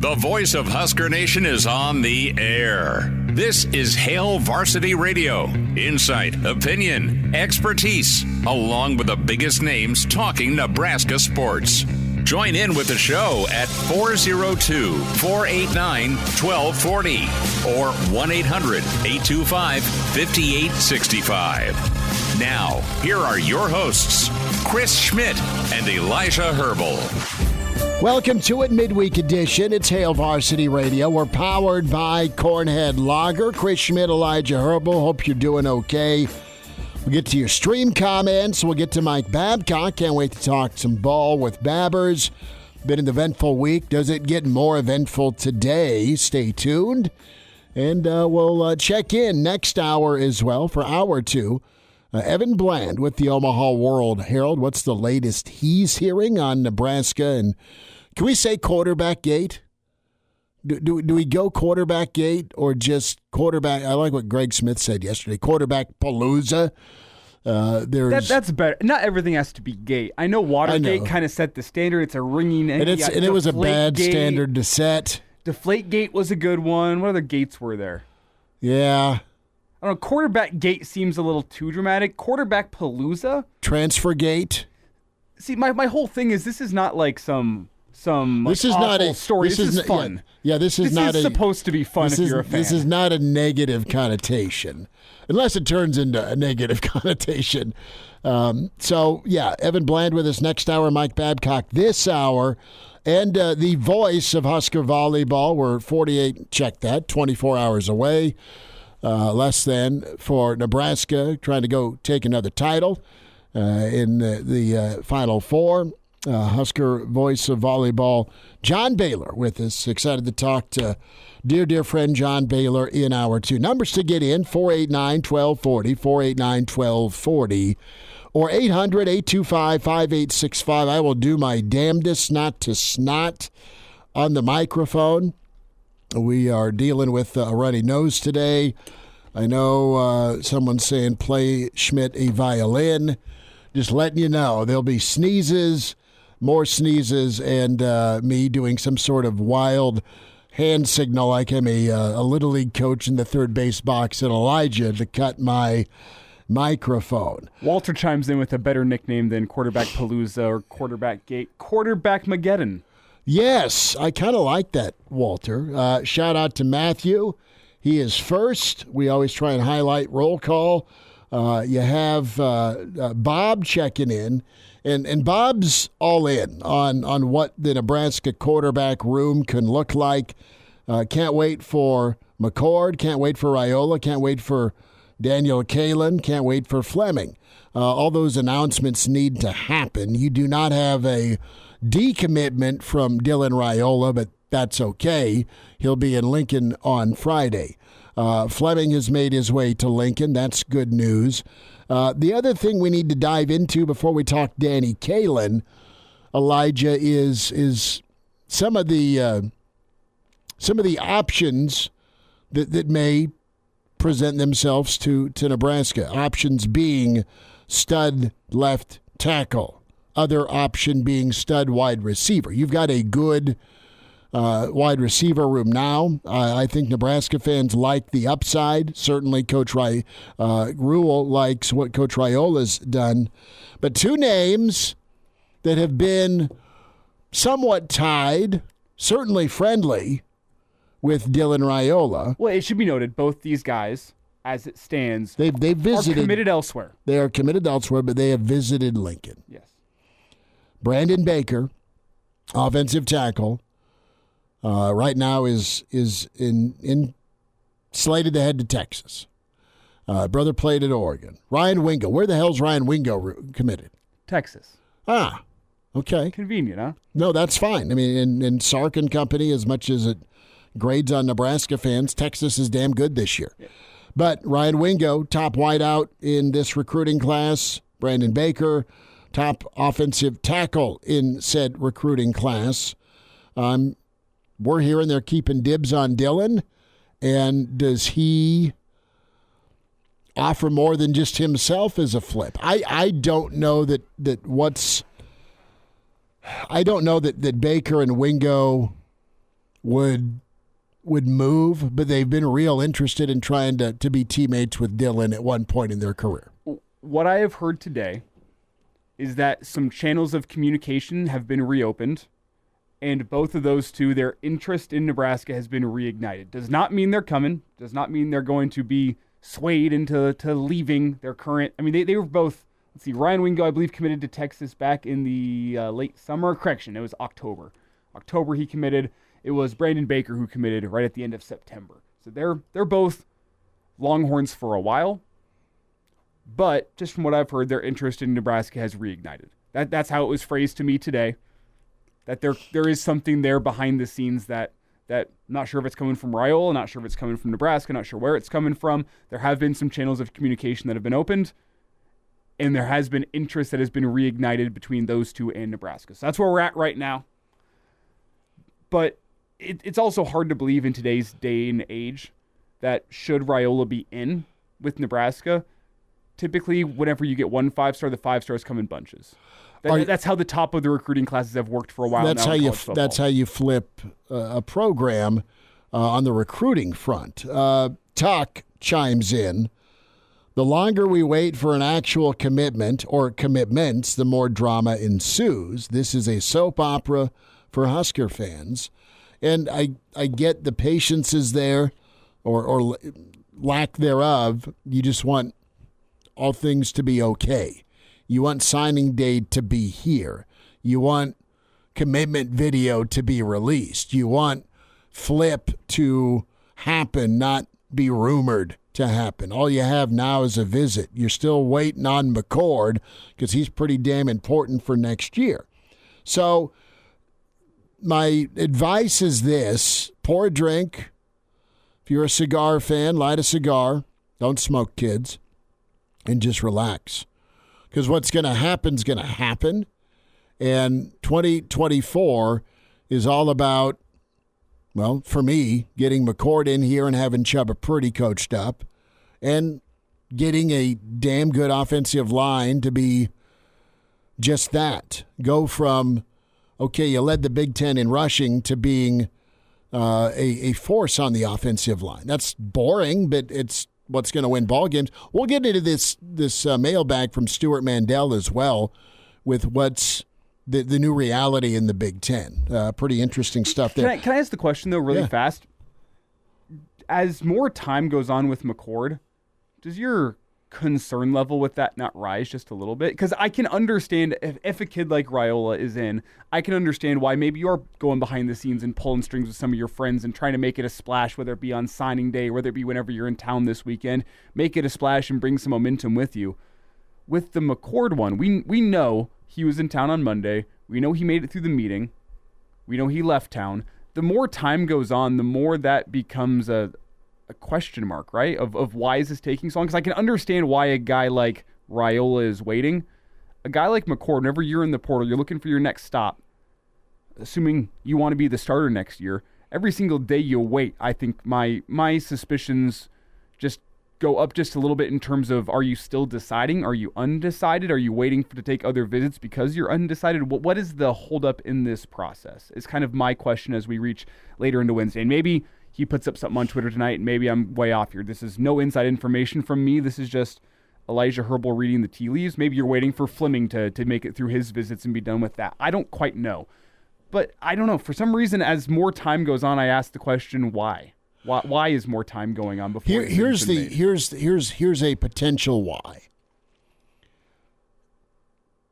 The voice of Husker Nation is on the air. This is Hail Varsity Radio. Insight, opinion, expertise, along with the biggest names talking Nebraska sports. Join in with the show at 402-489-1240 or 1-800-825-5865. Now, here are your hosts, Chris Schmidt and Elijah Herbel. Welcome to it, midweek edition. It's Hail Varsity Radio. We're powered by Cornhead Lager. Chris Schmidt, Elijah Herbel. Hope you're doing okay. We'll get to your stream comments. We'll get to Mike Babcock. Can't wait to talk some ball with Babbers. Been an eventful week. Does it get more eventful today? Stay tuned. And we'll check in next hour as well for hour two. Evan Bland with the Omaha World Herald. What's the latest he's hearing on Nebraska? And can we say quarterback gate? Do we go quarterback gate or just quarterback? I like what Greg Smith said yesterday. Quarterback palooza. That's better. Not everything has to be gate. I know Watergate kind of set the standard. It's a ringing. And it was a bad standard to set. Deflate gate was a good one. What other gates were there? Yeah. I don't know, quarterback gate seems a little too dramatic. Quarterback palooza? Transfer gate? See, my whole thing is this is not like some this is not a story. This is fun. Yeah, this is supposed to be fun if you're a fan. This is not a negative connotation, unless it turns into a negative connotation. So, yeah, Evan Bland with us next hour, Mike Babcock this hour, and the voice of Husker volleyball. We're 24 hours away. Less than for Nebraska, trying to go take another title in the Final Four. Husker voice of volleyball, John Baylor, with us. Excited to talk to dear friend John Baylor in hour two. Numbers to get in, 489-1240, 489-1240, or 800-825-5865. I will do my damnedest not to snot on the microphone. We are dealing with a runny nose today. I know someone's saying play Schmidt a violin. Just letting you know, there'll be sneezes, more sneezes, and me doing some sort of wild hand signal like I'm a Little League coach in the third base box, and Elijah to cut my microphone. Walter chimes in with a better nickname than Quarterback Palooza or Quarterback Gate. Quarterbackmageddon. Yes, I kind of like that, Walter. Shout out to Matthew. He is first. We always try and highlight roll call. You have Bob checking in, and Bob's all in on what the Nebraska quarterback room can look like. Can't wait for McCord. Can't wait for Raiola. Can't wait for Daniel Kaelin. Can't wait for Fleming. All those announcements need to happen. You do not have a decommitment from Dylan Raiola, but that's okay. He'll be in Lincoln on Friday. Fleming has made his way to Lincoln. That's good news. The other thing we need to dive into before we talk Danny Kaelin, Elijah, is some of the options that may present themselves to Nebraska. Options being stud left tackle. Other option being stud wide receiver. You've got a good wide receiver room now. I think Nebraska fans like the upside. Certainly Coach Rule likes what Coach Raiola's done. But two names that have been somewhat tied, certainly friendly, with Dylan Raiola. Well, it should be noted, both these guys, as it stands, they've visited, are committed elsewhere. They are committed elsewhere, but they have visited Lincoln. Yes. Brandon Baker, offensive tackle, right now is in slated to head to Texas. Brother played at Oregon. Ryan Wingo. Where the hell's Ryan Wingo committed? Texas. Ah, okay. Convenient, huh? No, that's fine. I mean, in Sark and company, as much as it grades on Nebraska fans, Texas is damn good this year. Yeah. But Ryan Wingo, top wideout in this recruiting class. Brandon Baker, top offensive tackle in said recruiting class. We're hearing they're keeping dibs on Dylan. And does he offer more than just himself as a flip? I don't know that Baker and Wingo would move, but they've been real interested in trying to be teammates with Dylan at one point in their career. What I have heard today is that some channels of communication have been reopened, and both of those two, their interest in Nebraska has been reignited. Does not mean they're coming. Does not mean they're going to be swayed into leaving their current. I mean, they were both. Let's see, Ryan Wingo, I believe, committed to Texas back in the late summer. Correction, it was October. October he committed. It was Brandon Baker who committed right at the end of September. So they're both Longhorns for a while. But just from what I've heard, their interest in Nebraska has reignited. That's how it was phrased to me today. That there is something there behind the scenes that not sure if it's coming from Raiola, not sure if it's coming from Nebraska, not sure where it's coming from. There have been some channels of communication that have been opened, and there has been interest that has been reignited between those two and Nebraska. So that's where we're at right now. But it's also hard to believe in today's day and age that should Raiola be in with Nebraska, typically whenever you get one 5-star, the 5 stars come in bunches. That's how the top of the recruiting classes have worked for a while. That's how you flip a program on the recruiting front. Tuck chimes in. The longer we wait for an actual commitment or commitments, the more drama ensues. This is a soap opera for Husker fans. And I get the patience is there or lack thereof. You just want all things to be okay. You want signing day to be here. You want commitment video to be released. You want flip to happen, not be rumored to happen. All you have now is a visit. You're still waiting on McCord because he's pretty damn important for next year. So my advice is this: pour a drink. If you're a cigar fan, light a cigar. Don't smoke, kids, and just relax. Because what's going to happen is going to happen. And 2024 is all about, well, for me, getting McCord in here and having Chubba Purdy coached up and getting a damn good offensive line to be just that. Go from, okay, you led the Big Ten in rushing to being a force on the offensive line. That's boring, but it's what's going to win ball games. We'll get into this mailbag from Stuart Mandel as well with what's the new reality in the Big Ten. Pretty interesting stuff there. Can I ask the question, though, really fast? As more time goes on with McCord, does your concern level with that not rise just a little bit? Because I can understand if a kid like Raiola is in, I can understand why maybe you're going behind the scenes and pulling strings with some of your friends and trying to make it a splash, whether it be on signing day, whether it be whenever you're in town this weekend, make it a splash and bring some momentum with you. With the McCord one, we know he was in town on Monday. We know he made it through the meeting. We know he left town. The more time goes on, the more that becomes a question mark, right? Of why is this taking so long? Because I can understand why a guy like Raiola is waiting. A guy like McCord, whenever you're in the portal, you're looking for your next stop, assuming you want to be the starter next year, every single day you wait, I think my suspicions just go up just a little bit in terms of, are you still deciding? Are you undecided? Are you waiting to take other visits because you're undecided? What is the holdup in this process? Is kind of my question as we reach later into Wednesday. And maybe he puts up something on Twitter tonight, and maybe I'm way off here. This is no inside information from me. This is just Elijah Herbel reading the tea leaves. Maybe you're waiting for Fleming to make it through his visits and be done with that. I don't quite know. But I don't know. For some reason, as more time goes on, I ask the question, why? Why is more time going on before? Here's a potential why.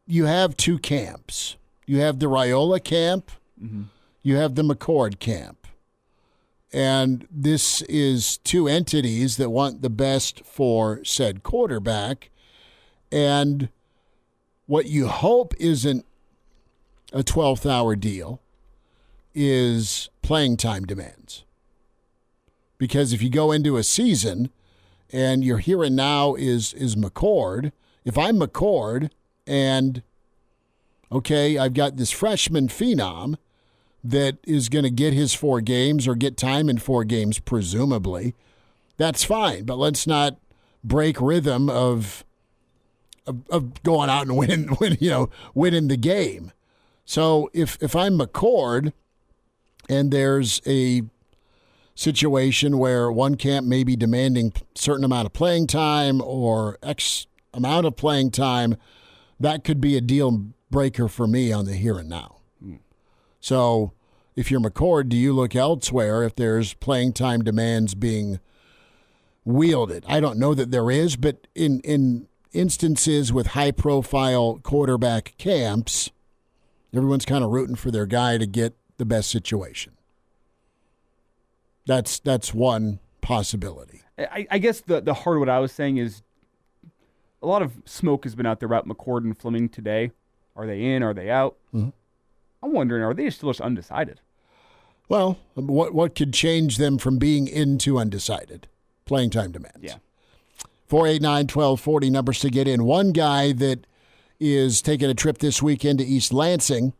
You have two camps. You have the Raiola camp. Mm-hmm. You have the McCord camp. And this is two entities that want the best for said quarterback. And what you hope isn't a 12th hour deal is playing time demands. Because if you go into a season and your here and now is McCord, if I'm McCord and, okay, I've got this freshman phenom that is going to get his 4 games or get time in 4 games, presumably, that's fine. But let's not break rhythm of going out and winning the game. So if I'm McCord and there's a situation where one camp may be demanding a certain amount of playing time or X amount of playing time, that could be a deal breaker for me on the here and now. So if you're McCord, do you look elsewhere if there's playing time demands being wielded? I don't know that there is, but in instances with high-profile quarterback camps, everyone's kind of rooting for their guy to get the best situation. That's one possibility. I guess the heart of what I was saying is a lot of smoke has been out there about McCord and Fleming today. Are they in? Are they out? Mm-hmm. I'm wondering, are they still just undecided? Well, what could change them from being into undecided? Playing time demands. Yeah. 489-1240, numbers to get in. One guy that is taking a trip this weekend to East Lansing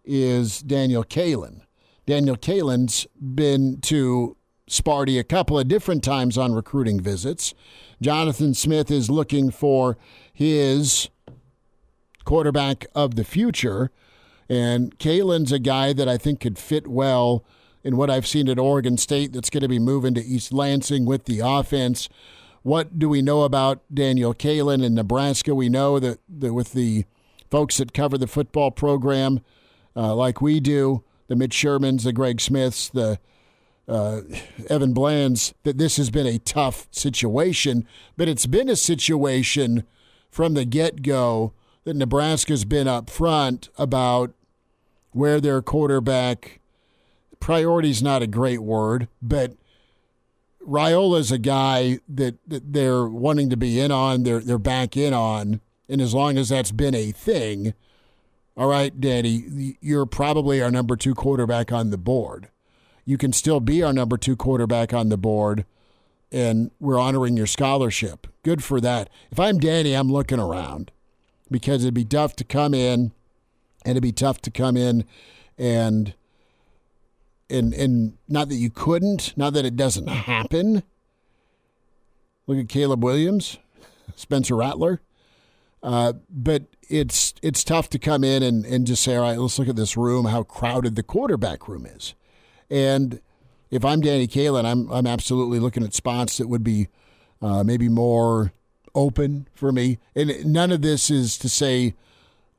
is Daniel Kaelin. Daniel Kaelin's been to Sparty a couple of different times on recruiting visits. Jonathan Smith is looking for his quarterback of the future, and Kaelin's a guy that I think could fit well in what I've seen at Oregon State that's going to be moving to East Lansing with the offense. What do we know about Daniel Kaelin in Nebraska? We know that with the folks that cover the football program like we do, the Mitch Shermans, the Greg Smiths, the Evan Blands, that this has been a tough situation, but it's been a situation from the get-go that Nebraska's been up front about where their quarterback, priority's not a great word, but Raiola's a guy that they're wanting to be in on, they're back in on, and as long as that's been a thing, all right, Danny, you're probably our number 2 quarterback on the board. You can still be our number 2 quarterback on the board, and we're honoring your scholarship. Good for that. If I'm Danny, I'm looking around because it'd be tough to come in, and it'd be tough to come in and not that you couldn't, not that it doesn't happen. Look at Caleb Williams, Spencer Rattler. But it's tough to come in and just say, all right, let's look at this room, how crowded the quarterback room is. And if I'm Danny Kaelin, I'm absolutely looking at spots that would be maybe more open for me. And none of this is to say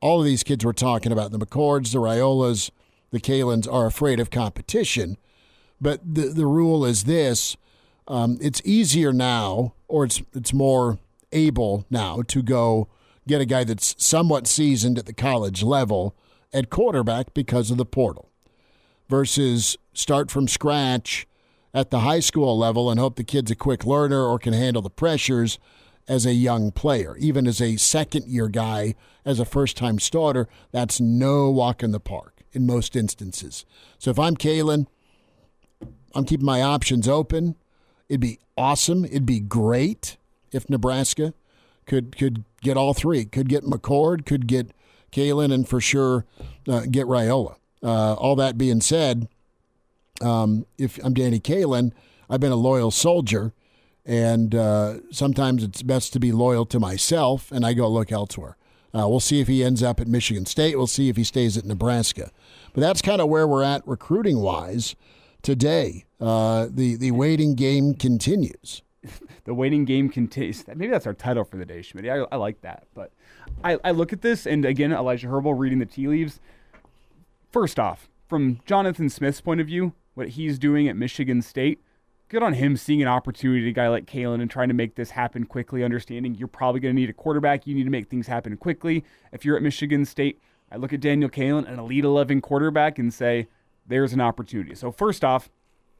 all of these kids we're talking about, the McCords, the Raiolas, the Kaelins, are afraid of competition. But the rule is this, it's easier now, or it's more able now to go get a guy that's somewhat seasoned at the college level at quarterback because of the portal versus start from scratch at the high school level and hope the kid's a quick learner or can handle the pressures as a young player. Even as a second-year guy, as a first-time starter, that's no walk in the park in most instances. So if I'm Kaelin, I'm keeping my options open. It'd be awesome. It'd be great if Nebraska could get all three. Could get McCord, could get Kaelin, and for sure get Raiola. All that being said, if I'm Danny Kaelin, I've been a loyal soldier, and sometimes it's best to be loyal to myself, and I go look elsewhere. We'll see if he ends up at Michigan State. We'll see if he stays at Nebraska. But that's kind of where we're at recruiting-wise today. The waiting game continues. The waiting game continues. Maybe that's our title for the day, Schmidt. I like that. But I look at this, and again, Elijah Herbel reading the tea leaves. First off, from Jonathan Smith's point of view, what he's doing at Michigan State, good on him seeing an opportunity, a guy like Kaelin, and trying to make this happen quickly, understanding you're probably going to need a quarterback. You need to make things happen quickly. If you're at Michigan State, I look at Daniel Kaelin, an Elite 11 quarterback, and say, there's an opportunity. So first off,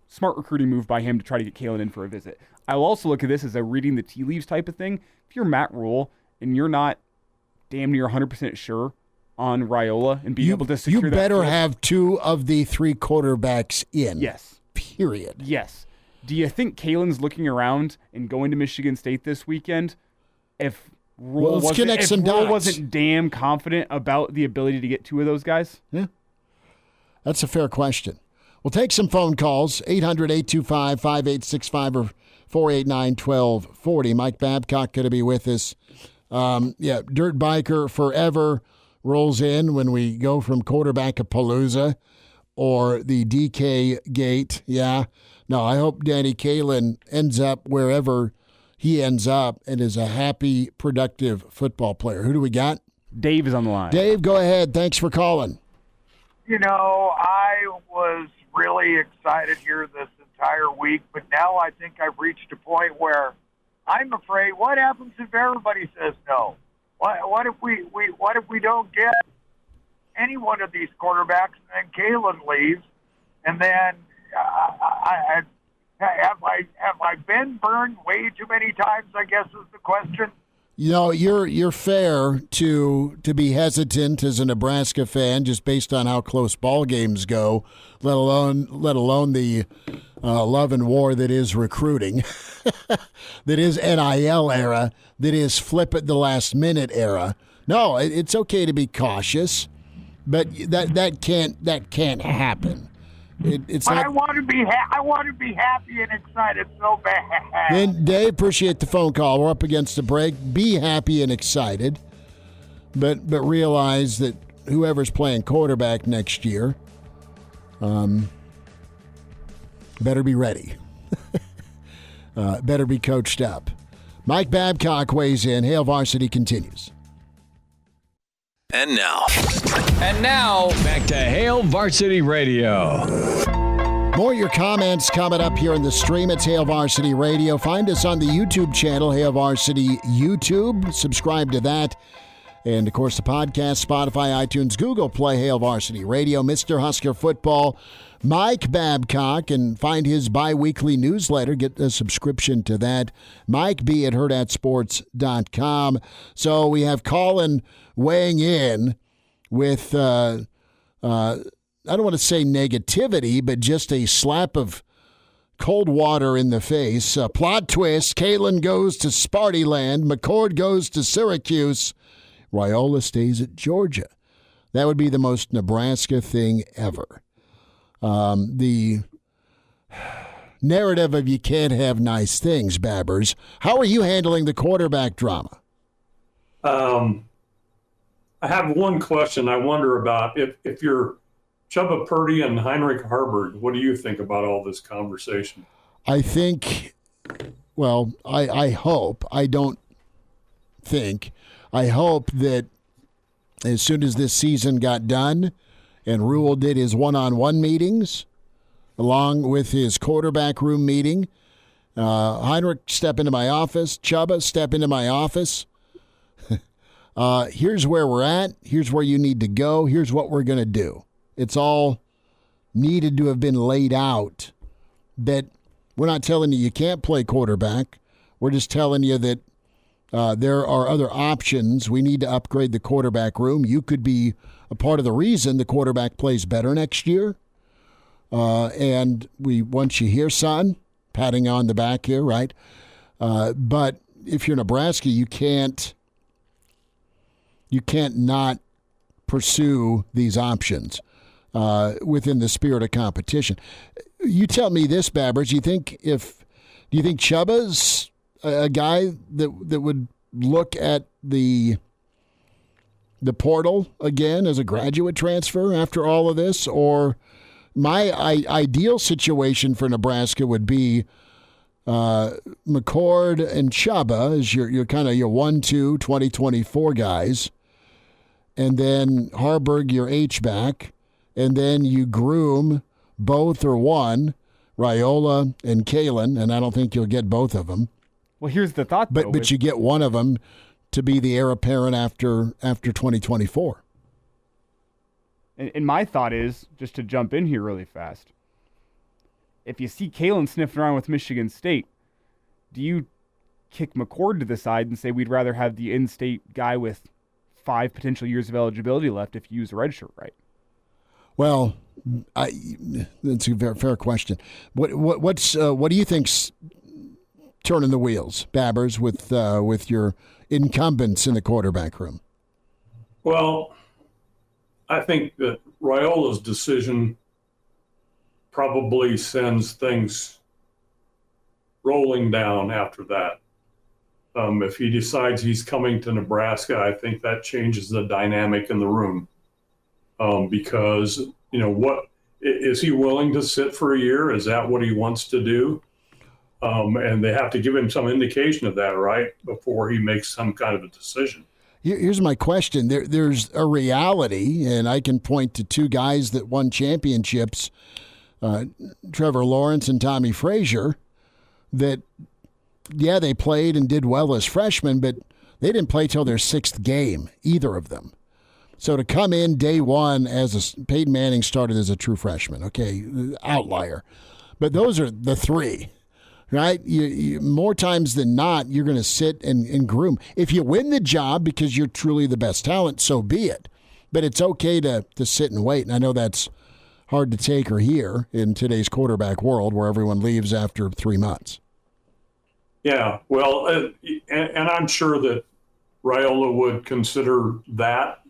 smart recruiting move by him to try to get Kaelin in for a visit. I will also look at this as a reading the tea leaves type of thing. If you're Matt Rule and you're not damn near 100% sure on Raiola and being able to secure that, you better have 2 of the 3 quarterbacks in. Yes. Period. Yes. Do you think Kaelin's looking around and going to Michigan State this weekend if Rule wasn't damn confident about the ability to get 2 of those guys? Yeah. That's a fair question. We'll take some phone calls, 800-825-5865 or 489-1240. Mike Babcock going to be with us. Dirt Biker Forever rolls in when we go from quarterback-a-palooza. or the DK gate. Yeah. No, I hope Danny Kaelin ends up wherever he ends up and is a happy, productive football player. Who do we got? Dave is on the line. Dave, go ahead. Thanks for calling. I was really excited here this entire week, but now I think I've reached a point where I'm afraid, what happens if everybody says no? What if we don't get any one of these quarterbacks and then Kaelin leaves, and then have I been burned way too many times, I guess is the question. You're fair to be hesitant as a Nebraska fan just based on how close ball games go, let alone the love and war that is recruiting, that is NIL era, that is flip at the last minute era. No, it's okay to be cautious, but that can't happen. It's but not. I want to be happy and excited so bad. Then Dave, appreciate the phone call. We're up against the break. Be happy and excited, but realize that whoever's playing quarterback next year, better be ready. Better be coached up. Mike Babcock weighs in. Hail Varsity continues. And now, back to Hail Varsity Radio. More of your comments coming up here in the stream. It's Hail Varsity Radio. Find us on the YouTube channel, Hail Varsity YouTube. Subscribe to that. And, of course, the podcast, Spotify, iTunes, Google Play, Hail Varsity Radio. Mr. Husker Football, Mike Babcock, and find his bi-weekly newsletter. Get a subscription to that. Mike B. at hurrdatsports.com. So we have Kaelin weighing in with, I don't want to say negativity, but just a slap of cold water in the face. Plot twist, Kaelin goes to Spartyland, McCord goes to Syracuse, Raiola stays at Georgia. That would be the most Nebraska thing ever. The narrative of you can't have nice things, Babbers. How are you handling the quarterback drama? I have one question I wonder about. If you're Chubba Purdy and Heinrich Haarberg, what do you think about all this conversation? I think, well, I hope, I don't think, I hope that as soon as this season got done and Rule did his one-on-one meetings along with his quarterback room meeting, Heinrich, step into my office, Chubba, step into my office. Here's where we're at. Here's where you need to go. Here's what we're going to do. It's all needed to have been laid out. That we're not telling you can't play quarterback. We're just telling you that there are other options. We need to upgrade the quarterback room. You could be a part of the reason the quarterback plays better next year. And we want you here, son. Patting on the back here, right? But if you're Nebraska, you can't not pursue these options within the spirit of competition. You tell me this, Babbers. Do you think Chubba's a guy that would look at the portal again as a graduate transfer after all of this? Or my ideal situation for Nebraska would be McCord and Chubba as your kind of your 1-2 2024 guys, and then Haarberg your H-back, and then you groom both or one, Raiola and Kaelin, and I don't think you'll get both of them. Well, here's the thought, though. But you get one of them to be the heir apparent after 2024. And my thought is, just to jump in here really fast, if you see Kaelin sniffing around with Michigan State, do you kick McCord to the side and say we'd rather have the in-state guy with 5 potential years of eligibility left if you use a red shirt right? Well, that's a fair question. What do you think's turning the wheels, Babbers, with your incumbents in the quarterback room? Well, I think that Raiola's decision probably sends things rolling down after that. If he decides he's coming to Nebraska, I think that changes the dynamic in the room. Because, what Is he willing to sit for a year? Is that what he wants to do? And they have to give him some indication of that, right, before he makes some kind of a decision. Here's my question. There's a reality, and I can point to two guys that won championships, Trevor Lawrence and Tommy Frazier, that, yeah, they played and did well as freshmen, but they didn't play till their sixth game, either of them. So to come in day one Peyton Manning started as a true freshman, okay, outlier. But those are the three. Right? You, more times than not, you're going to sit and groom. If you win the job because you're truly the best talent, so be it. But it's okay to sit and wait. And I know that's hard to take or hear in today's quarterback world where everyone leaves after 3 months. Yeah, well, and I'm sure that Raiola would consider that.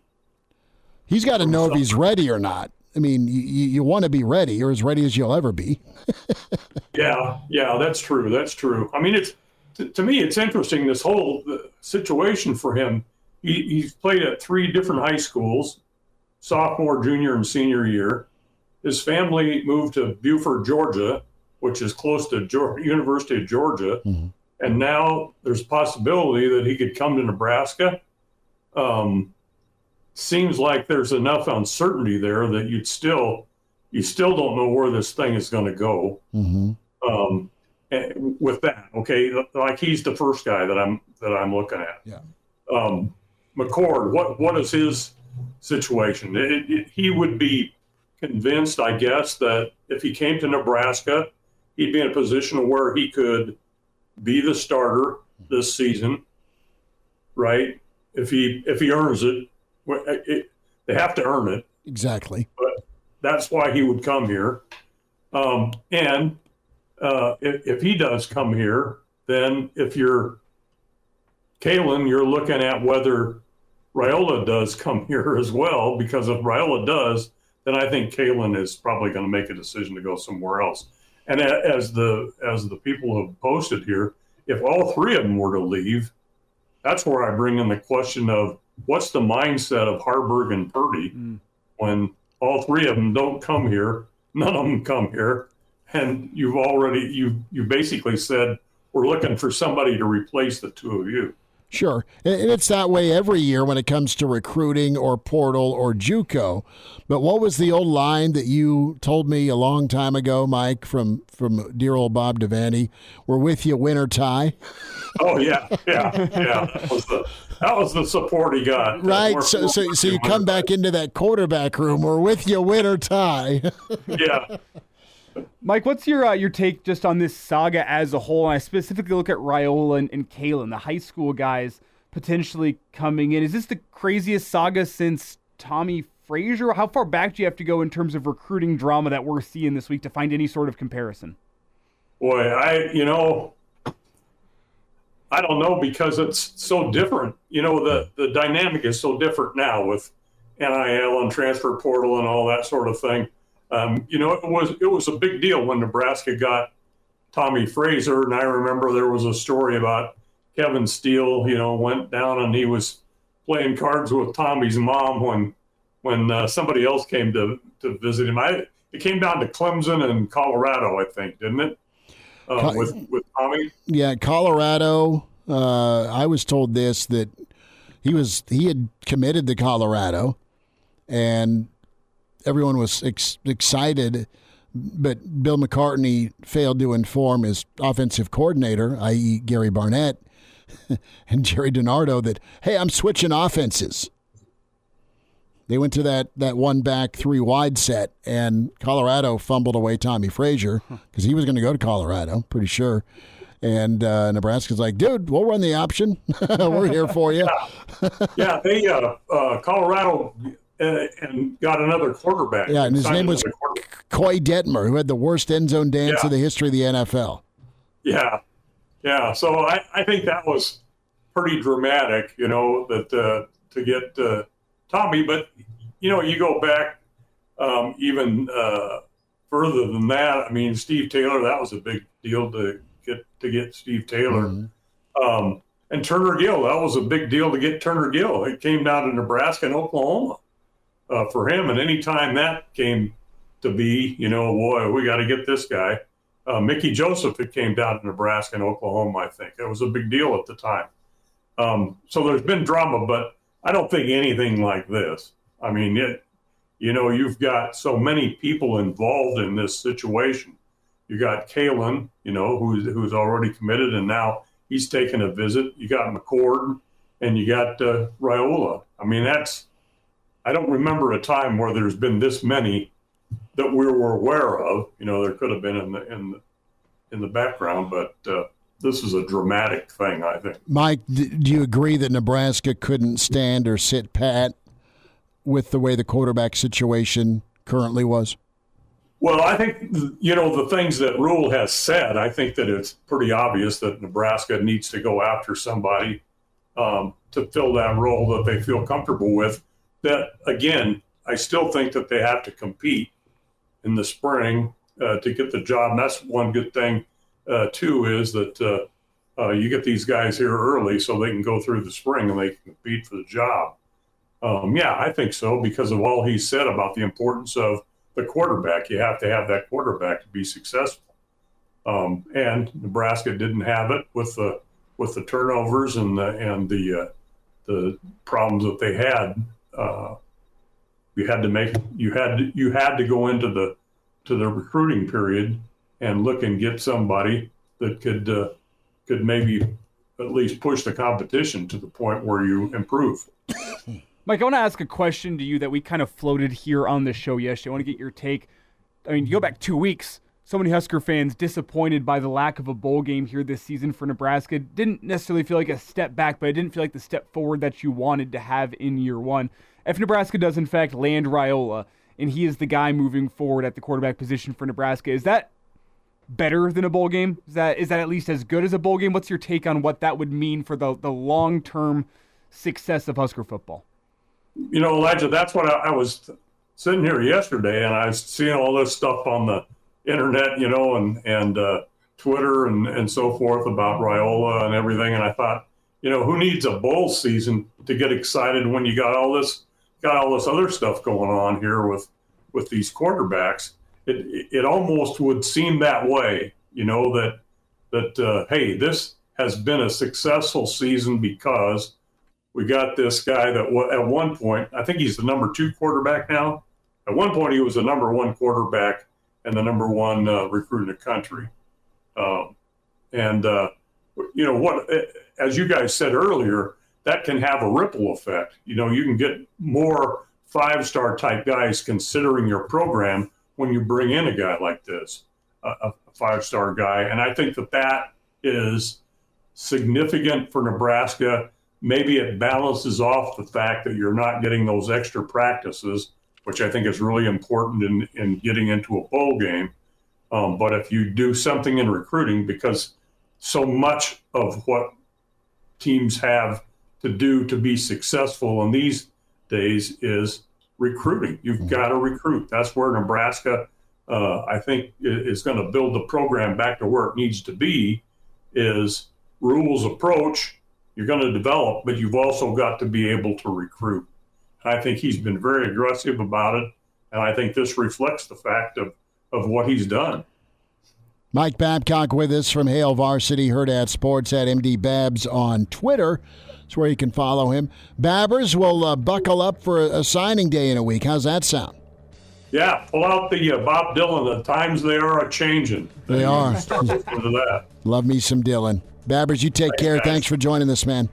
He's got to know if he's ready or not. I mean, you want to be ready, or as ready as you'll ever be. Yeah, that's true. That's true. I mean, to me, it's interesting, this whole situation for him. He's played at 3 different high schools, sophomore, junior, and senior year. His family moved to Beaufort, Georgia, which is close to University of Georgia. Mm-hmm. And now there's a possibility that he could come to Nebraska. Seems like there's enough uncertainty there that you still don't know where this thing is going to go. Mm-hmm. With that, okay, like he's the first guy that I'm looking at. Yeah. McCord, what is his situation? He would be convinced, I guess, that if he came to Nebraska, he'd be in a position where he could be the starter this season, right? If he earns it. They have to earn it. Exactly. But that's why he would come here. And if he does come here, then if you're Kaelin, you're looking at whether Raiola does come here as well, because if Raiola does, then I think Kaelin is probably going to make a decision to go somewhere else. And as the people have posted here, if all 3 of them were to leave, that's where I bring in the question of, what's the mindset of Harburg and Purdy when all 3 of them don't come here, none of them come here, and you basically said, we're looking for somebody to replace the 2 of you. Sure. And it's that way every year when it comes to recruiting or portal or JUCO. But what was the old line that you told me a long time ago, Mike, from dear old Bob Devaney? We're with you, win or tie. Oh, yeah. That was the support he got. Right. So you come back into that quarterback room. We're with you, win or tie. Yeah. Mike, what's your take just on this saga as a whole? And I specifically look at Raiola and Kaelin, the high school guys potentially coming in. Is this the craziest saga since Tommy Frazier? How far back do you have to go in terms of recruiting drama that we're seeing this week to find any sort of comparison? Boy, I don't know, because it's so different. The dynamic is so different now with NIL and transfer portal and all that sort of thing. It was a big deal when Nebraska got Tommy Frazier, and I remember there was a story about Kevin Steele, went down and he was playing cards with Tommy's mom when somebody else came to visit him. It came down to Clemson and Colorado, I think, didn't it? With Tommy? Yeah, Colorado. I was told that he had committed to Colorado, and everyone was excited, but Bill McCartney failed to inform his offensive coordinator, i.e. Gary Barnett and Jerry DiNardo, that, hey, I'm switching offenses. They went to that 1-back, 3-wide set, and Colorado fumbled away Tommy Frazier because he was going to go to Colorado, pretty sure. And Nebraska's like, dude, we'll run the option. We're here for you. Yeah, they Colorado and got another quarterback. Yeah, and his name was Coy Detmer, who had the worst end zone dance in the history of the NFL. Yeah. So I think that was pretty dramatic, that to get Tommy. But you go back even further than that. I mean, Steve Taylor, that was a big deal to get Steve Taylor. Mm-hmm. And Turner Gill, that was a big deal to get Turner Gill. It came down to Nebraska and Oklahoma for him. And anytime that came to be, boy, we got to get this guy. Mickey Joseph, it came down to Nebraska and Oklahoma, I think. It was a big deal at the time. So there's been drama, but I don't think anything like this. I mean, you've got so many people involved in this situation. You got Kaelin, who's already committed, and now he's taking a visit. You got McCord, and you got Raiola. I mean, I don't remember a time where there's been this many that we were aware of. There could have been in the background, but this is a dramatic thing, I think. Mike, do you agree that Nebraska couldn't stand or sit pat with the way the quarterback situation currently was? Well, I think, the things that Rule has said, I think that it's pretty obvious that Nebraska needs to go after somebody to fill that role that they feel comfortable with. That, again, I still think that they have to compete in the spring to get the job. And that's one good thing, too, is that you get these guys here early so they can go through the spring and they can compete for the job. Yeah, I think so, because of all he said about the importance of the quarterback. You have to have that quarterback to be successful. And Nebraska didn't have it with the turnovers and the problems that they had. You had to go into the recruiting period and look and get somebody that could maybe at least push the competition to the point where you improve. Mike, I want to ask a question to you that we kind of floated here on the show yesterday. I want to get your take. I mean, you go back 2 weeks. So many Husker fans disappointed by the lack of a bowl game here this season for Nebraska. Didn't necessarily feel like a step back, but it didn't feel like the step forward that you wanted to have in year one. If Nebraska does, in fact, land Raiola, and he is the guy moving forward at the quarterback position for Nebraska, is that better than a bowl game? Is that at least as good as a bowl game? What's your take on what that would mean for the long-term success of Husker football? Elijah, that's what I was sitting here yesterday, and I was seeing all this stuff on the internet, and Twitter and so forth about Raiola and everything. And I thought, who needs a bowl season to get excited when you got all this other stuff going on here with these quarterbacks? It almost would seem that way, that hey, this has been a successful season because we got this guy that at one point, I think he's the number 2 quarterback now. At one point, he was the number 1 quarterback and the number 1 recruit in the country. As you guys said earlier, that can have a ripple effect. You can get more 5-star type guys considering your program when you bring in a guy like this, a 5-star guy. And I think that is significant for Nebraska. Maybe it balances off the fact that you're not getting those extra practices, which I think is really important in getting into a bowl game. But if you do something in recruiting, because so much of what teams have to do to be successful in these days is recruiting. You've got to recruit. That's where Nebraska, I think, is going to build the program back to where it needs to be, is Rule's approach. You're going to develop, but you've also got to be able to recruit. I think he's been very aggressive about it, and I think this reflects the fact of what he's done. Mike Babcock with us from Hail Varsity, Hurrdat Sports at MD Babs on Twitter. That's where you can follow him. Babbers will buckle up for a signing day in a week. How's that sound? Yeah, pull out the Bob Dylan. The times they are a-changing. They are. Start listening to that. Love me some Dylan. Babbers, you take care. Thanks for joining us, man.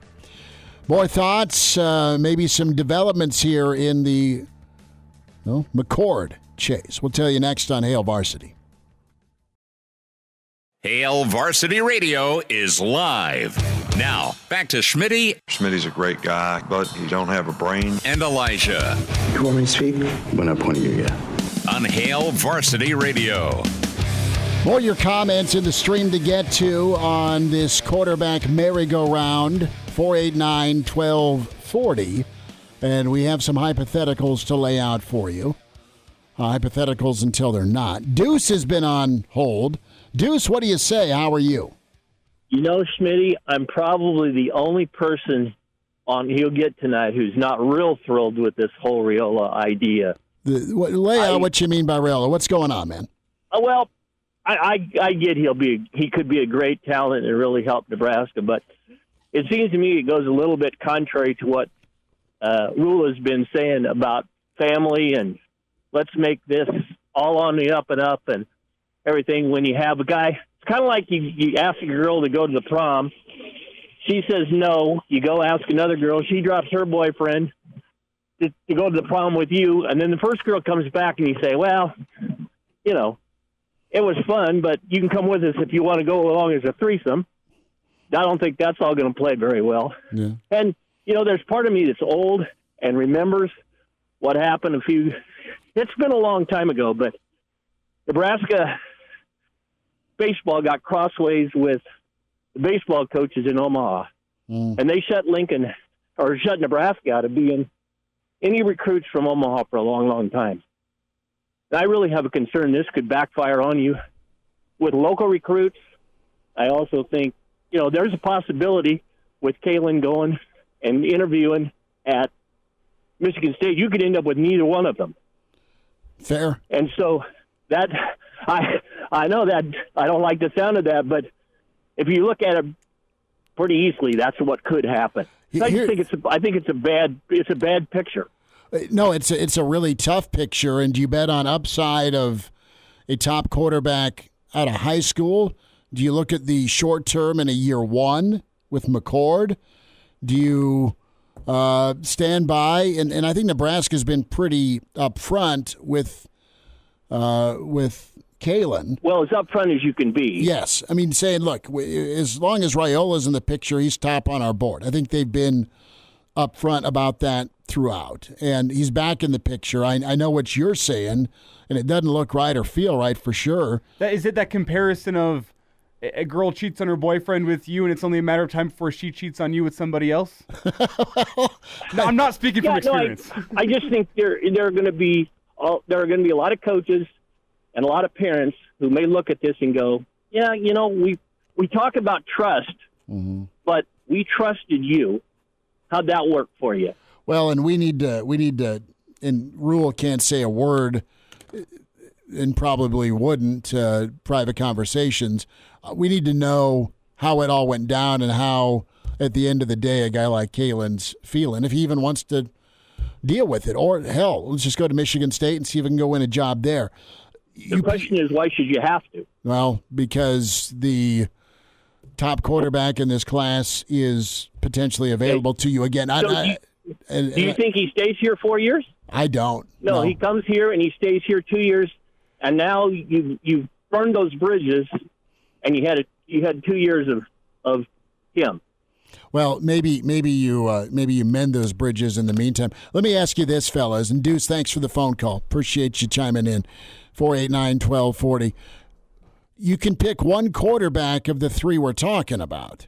More thoughts, maybe some developments here in the McCord chase. We'll tell you next on Hail Varsity. Hail Varsity Radio is live. Now, back to Schmitty. Schmitty's a great guy, but he don't have a brain. And Elijah. You want me to speak? When I point at you, yeah. On Hail Varsity Radio. More of your comments in the stream to get to on this quarterback merry-go-round, 489-1240. And we have some hypotheticals to lay out for you. Hypotheticals until they're not. Deuce has been on hold. Deuce, what do you say? How are you? Schmitty, I'm probably the only person on he'll get tonight who's not real thrilled with this whole Raiola idea. Lay out what you mean by Raiola. What's going on, man? Well, I get he could be a great talent and really help Nebraska, but it seems to me it goes a little bit contrary to what Rule has been saying about family and let's make this all on the up and up and everything. When you have a guy, it's kind of like you ask a girl to go to the prom. She says no. You go ask another girl. She drops her boyfriend to go to the prom with you, and then the first girl comes back and you say, well, it was fun, but you can come with us if you want to go along as a threesome. I don't think that's all going to play very well. Yeah. And, there's part of me that's old and remembers what happened it's been a long time ago, but Nebraska baseball got crossways with the baseball coaches in Omaha. And they shut Nebraska out of being any recruits from Omaha for a long, long time. I really have a concern this could backfire on you with local recruits. I also think, there's a possibility with Kaelin going and interviewing at Michigan State, you could end up with neither one of them. Fair. And so that I know that I don't like the sound of that, but if you look at it pretty easily, that's what could happen. I think it's a bad picture. No, it's a really tough picture, and do you bet on upside of a top quarterback out of high school? Do you look at the short term in a year one with McCord? Do you stand by? And I think Nebraska's been pretty upfront with Kaelin. Well, as upfront as you can be. Yes. I mean, saying, look, as long as Raiola's in the picture, he's top on our board. I think they've been upfront about that throughout. And he's back in the picture. I know what you're saying, and it doesn't look right or feel right for sure. Is it that comparison of a girl cheats on her boyfriend with you, and it's only a matter of time before she cheats on you with somebody else? No, I'm not speaking from experience. I just think there are going to be a lot of coaches and a lot of parents who may look at this and go, yeah, we talk about trust, but we trusted you. How'd that work for you? Well, and we need to, and Rule can't say a word and probably wouldn't, private conversations. We need to know how it all went down and how, at the end of the day, a guy like Kaelin's feeling, if he even wants to deal with it. Or, hell, let's just go to Michigan State and see if we can go win a job there. The question is, why should you have to? Well, because the top quarterback in this class is potentially available to you again. Do you think he stays here 4 years? I don't. No, he comes here and he stays here 2 years, and now you've burned those bridges, and you had 2 years of him. Well, maybe you mend those bridges in the meantime. Let me ask you this, fellas, and Deuce, thanks for the phone call. Appreciate you chiming in. 489-1240. You can pick one quarterback of the three we're talking about.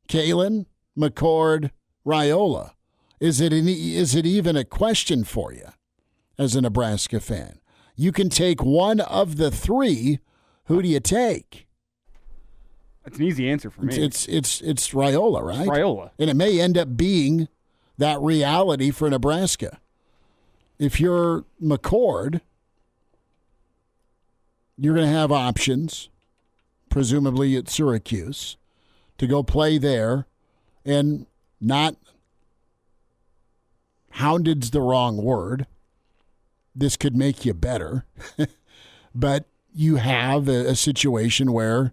Kaelin, McCord, Raiola. Is it even a question for you as a Nebraska fan? You can take one of the three. Who do you take? That's an easy answer for me. It's Raiola, right? It's Raiola. And it may end up being that reality for Nebraska. If you're McCord, you're going to have options, presumably at Syracuse, to go play there, and not hounded's the wrong word. This could make you better. But you have a situation where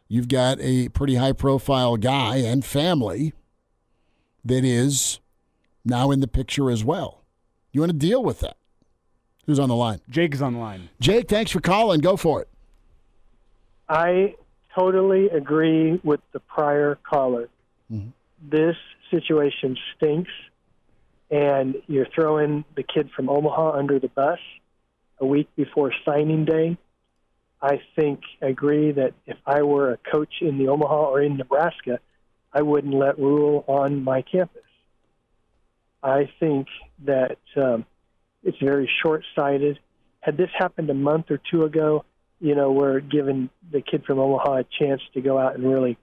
you've got a pretty high-profile guy and family that is now in the picture as well. You want to deal with that? Who's on the line? Jake is on the line. Jake, thanks for calling. Go for it. I totally agree with the prior caller. Mm-hmm. This situation stinks, and you're throwing the kid from Omaha under the bus a week before signing day. I agree that if I were a coach in the Omaha or in Nebraska, I wouldn't let Rule on my campus. I think that it's very short-sighted. Had this happened a month or two ago, we're giving the kid from Omaha a chance to go out and really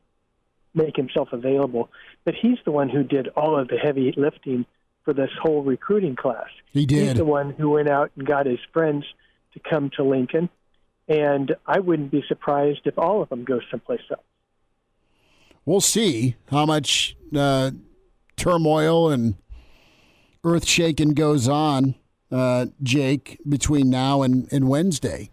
make himself available. But he's the one who did all of the heavy lifting for this whole recruiting class. He did. He's the one who went out and got his friends to come to Lincoln, and I wouldn't be surprised if all of them go someplace else. We'll see how much turmoil and earth-shaking goes on, Jake, between now and Wednesday.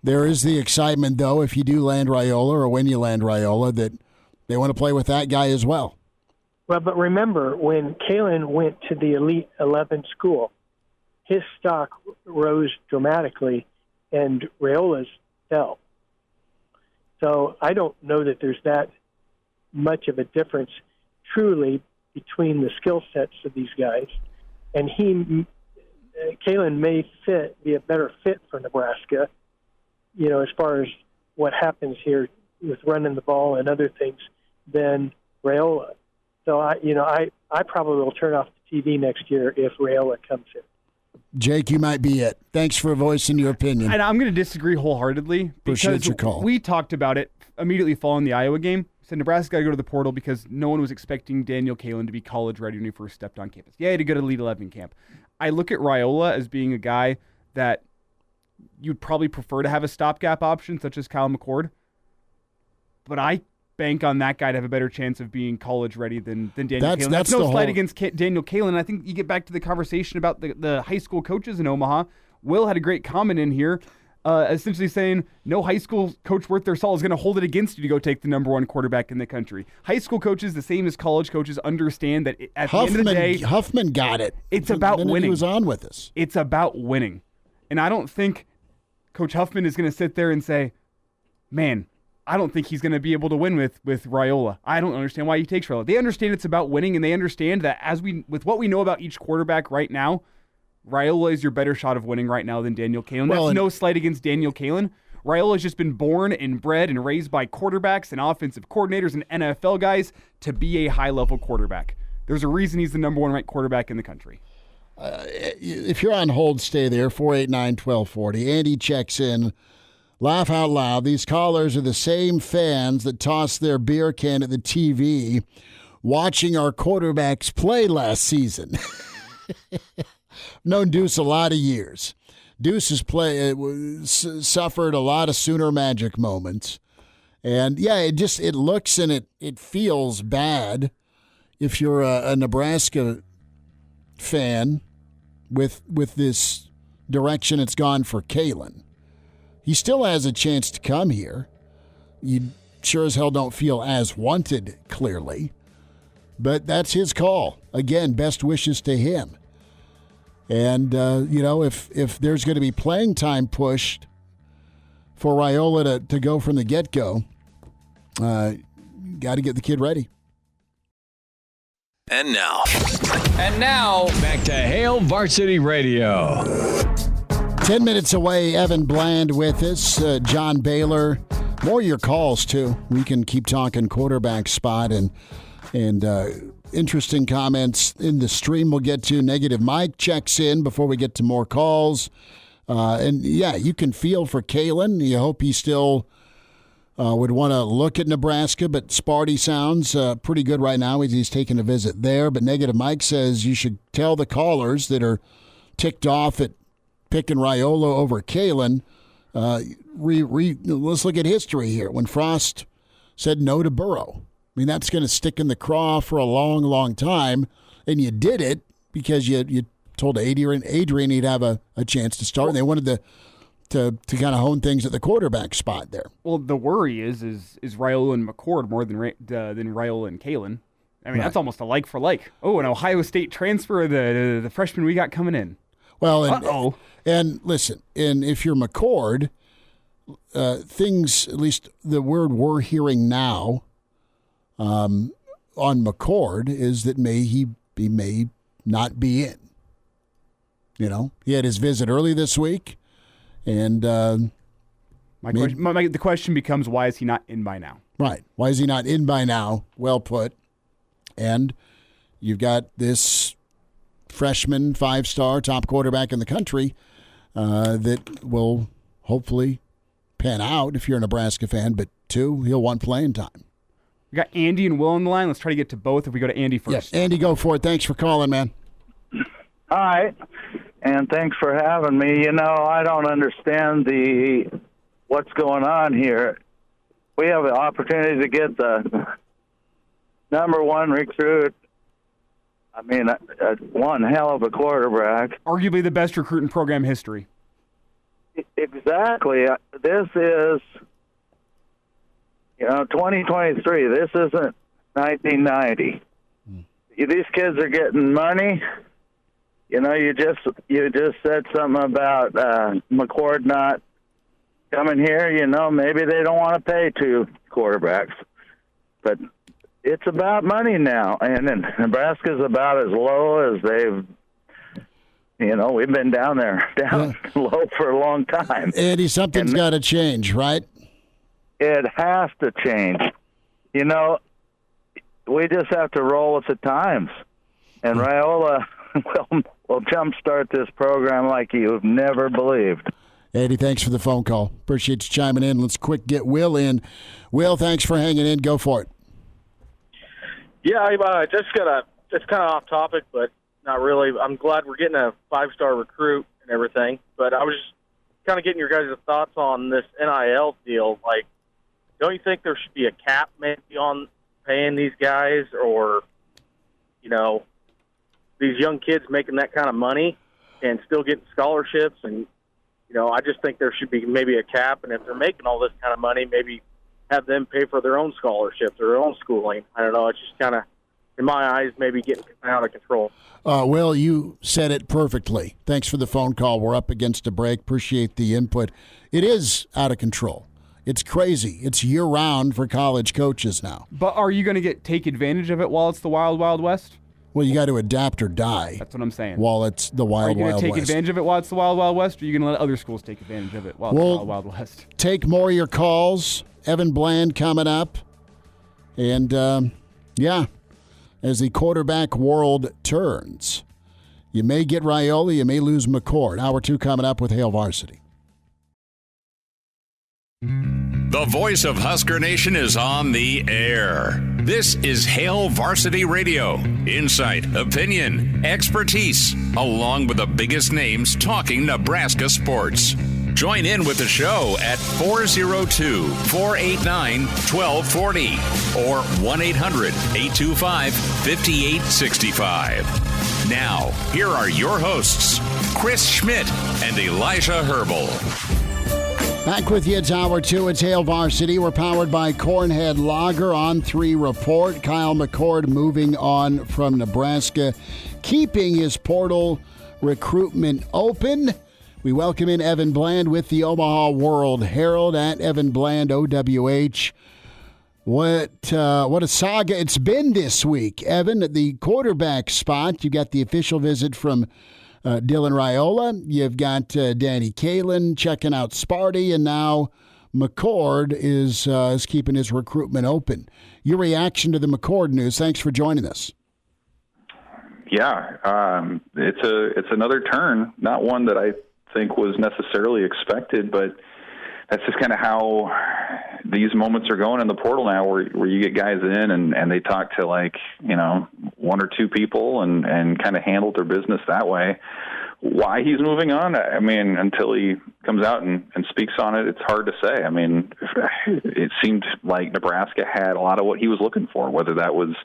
There is the excitement, though, if you do land Raiola or when you land Raiola, that they want to play with that guy as well. Well, but remember, when Kaelin went to the Elite 11 school, his stock rose dramatically and Raiola's fell. So I don't know that there's that much of a difference truly between the skill sets of these guys. And Kaelin may be a better fit for Nebraska, as far as what happens here with running the ball and other things than Raiola. So I probably will turn off the TV next year if Raiola comes in. Jake, you might be it. Thanks for voicing your opinion. And I'm going to disagree wholeheartedly Appreciate your call. We talked about it immediately following the Iowa game. Said Nebraska got to go to the portal because no one was expecting Daniel Kaelin to be college ready when he first stepped on campus. Yeah, he had to go to Elite 11 camp. I look at Raiola as being a guy that you'd probably prefer to have a stopgap option, such as Kyle McCord. But I bank on that guy to have a better chance of being college ready than Daniel Kaelin. That's no slight against Daniel Kaelin. I think you get back to the conversation about the high school coaches in Omaha. Will had a great comment in here, essentially saying no high school coach worth their salt is going to hold it against you to go take the number one quarterback in the country. High school coaches, the same as college coaches, understand that at the end of the day, Huffman got it. It's about winning. He was on with us. It's about winning. And I don't think Coach Huffman is going to sit there and say, man, I don't think he's going to be able to win with Raiola. I don't understand why he takes Raiola. They understand it's about winning, and they understand that with what we know about each quarterback right now, Raiola is your better shot of winning right now than Daniel Kaelin. That's no slight against Daniel Kaelin. Raiola has just been born and bred and raised by quarterbacks and offensive coordinators and NFL guys to be a high-level quarterback. There's a reason he's the number one ranked quarterback in the country. If you're on hold, stay there. 489-1240. Andy checks in. Laugh out loud. These callers are the same fans that tossed their beer can at the TV watching our quarterbacks play last season. Known Deuce a lot of years. Deuce has suffered a lot of Sooner Magic moments. And, yeah, it looks and it feels bad if you're a Nebraska fan with this direction it's gone for Kaelin. He still has a chance to come here. You sure as hell don't feel as wanted, clearly. But that's his call. Again, best wishes to him. And, if there's going to be playing time pushed for Raiola to go from the get-go, got to get the kid ready. And now, back to Hail Varsity Radio. 10 minutes away, Evan Bland with us, John Baylor. More of your calls, too. We can keep talking quarterback spot and interesting comments in the stream we'll get to. Negative Mike checks in before we get to more calls. You can feel for Kaelin. You hope he still would want to look at Nebraska, but Sparty sounds pretty good right now. He's taking a visit there. But Negative Mike says you should tell the callers that are ticked off at picking Raiola over Kaelin. Let's look at history here. When Frost said no to Burrow, I mean, that's going to stick in the craw for a long, long time. And you did it because you told Adrian he'd have a chance to start, and they wanted to kind of hone things at the quarterback spot there. Well, the worry is Raiola and McCord more than Raiola and Kaelin. I mean, That's almost a like for like. Oh, an Ohio State transfer, the freshman we got coming in. Well, and listen, and if you're McCord, things, at least the word we're hearing now on McCord is that he may not be in. He had his visit early this week, and the question becomes, why is he not in by now? Right. Why is he not in by now? Well put. And you've got this freshman, 5-star, top quarterback in the country that will hopefully pan out if you're a Nebraska fan, but 2, he'll want playing time. We got Andy and Will on the line. Let's try to get to both if we go to Andy first. Yes, Andy, go for it. Thanks for calling, man. Hi, and thanks for having me. You know, I don't understand what's going on here. We have an opportunity to get the number one recruit. I mean, one hell of a quarterback. Arguably the best recruit in program history. Exactly. This is, 2023. This isn't 1990. These kids are getting money. You just said something about McCord not coming here. Maybe they don't want to pay two quarterbacks, but it's about money now, and Nebraska's about as low as they've. We've been down low for a long time. Andy, something's got to change, right? It has to change. We just have to roll with the times, and Raiola will jumpstart this program like you've never believed. Andy, thanks for the phone call. Appreciate you chiming in. Let's quick get Will in. Will, thanks for hanging in. Go for it. Yeah, I just it's kind of off topic, but not really. I'm glad we're getting a 5-star recruit and everything, but I was just kind of getting your guys' thoughts on this NIL deal. Like, don't you think there should be a cap maybe on paying these guys, or, these young kids making that kind of money and still getting scholarships? And, I just think there should be maybe a cap, and if they're making all this kind of money, maybe have them pay for their own scholarships or their own schooling. I don't know. It's just kind of, in my eyes, maybe getting out of control. Will, you said it perfectly. Thanks for the phone call. We're up against a break. Appreciate the input. It is out of control. It's crazy. It's year-round for college coaches now. But are you going to take advantage of it while it's the Wild Wild West? Well, you got to adapt or die. That's what I'm saying. While it's the Wild Wild West. Are you going to take advantage of it while it's the Wild Wild West, or are you going to let other schools take advantage of it while it's the Wild Wild West? Take more of your calls. Evan Bland coming up. And, as the quarterback world turns, you may get Raiola, you may lose McCord. Hour 2 coming up with Hail Varsity. The voice of Husker Nation is on the air. This is Hail Varsity Radio. Insight, opinion, expertise, along with the biggest names talking Nebraska sports. Join in with the show at 402-489-1240 or 1-800-825-5865. Now, here are your hosts, Chris Schmidt and Elijah Herbel. Back with you, it's Hour 2. It's Hail Varsity. We're powered by Cornhead Lager. On 3 report. Kyle McCord moving on from Nebraska, keeping his portal recruitment open. We welcome in Evan Bland with the Omaha World Herald at Evan Bland, OWH. What a saga it's been this week. Evan, at the quarterback spot, you got the official visit from Dylan Raiola. You've got Danny Kaelin checking out Sparty, and now McCord is keeping his recruitment open. Your reaction to the McCord news? Thanks for joining us. Yeah, it's another turn, not one that I think was necessarily expected, but that's just kind of how these moments are going in the portal now, where you get guys in and they talk to 1 or 2 people and kind of handle their business that way. Why he's moving on, I mean, until he comes out and speaks on it, it's hard to say. I mean, it seemed like Nebraska had a lot of what he was looking for, whether that was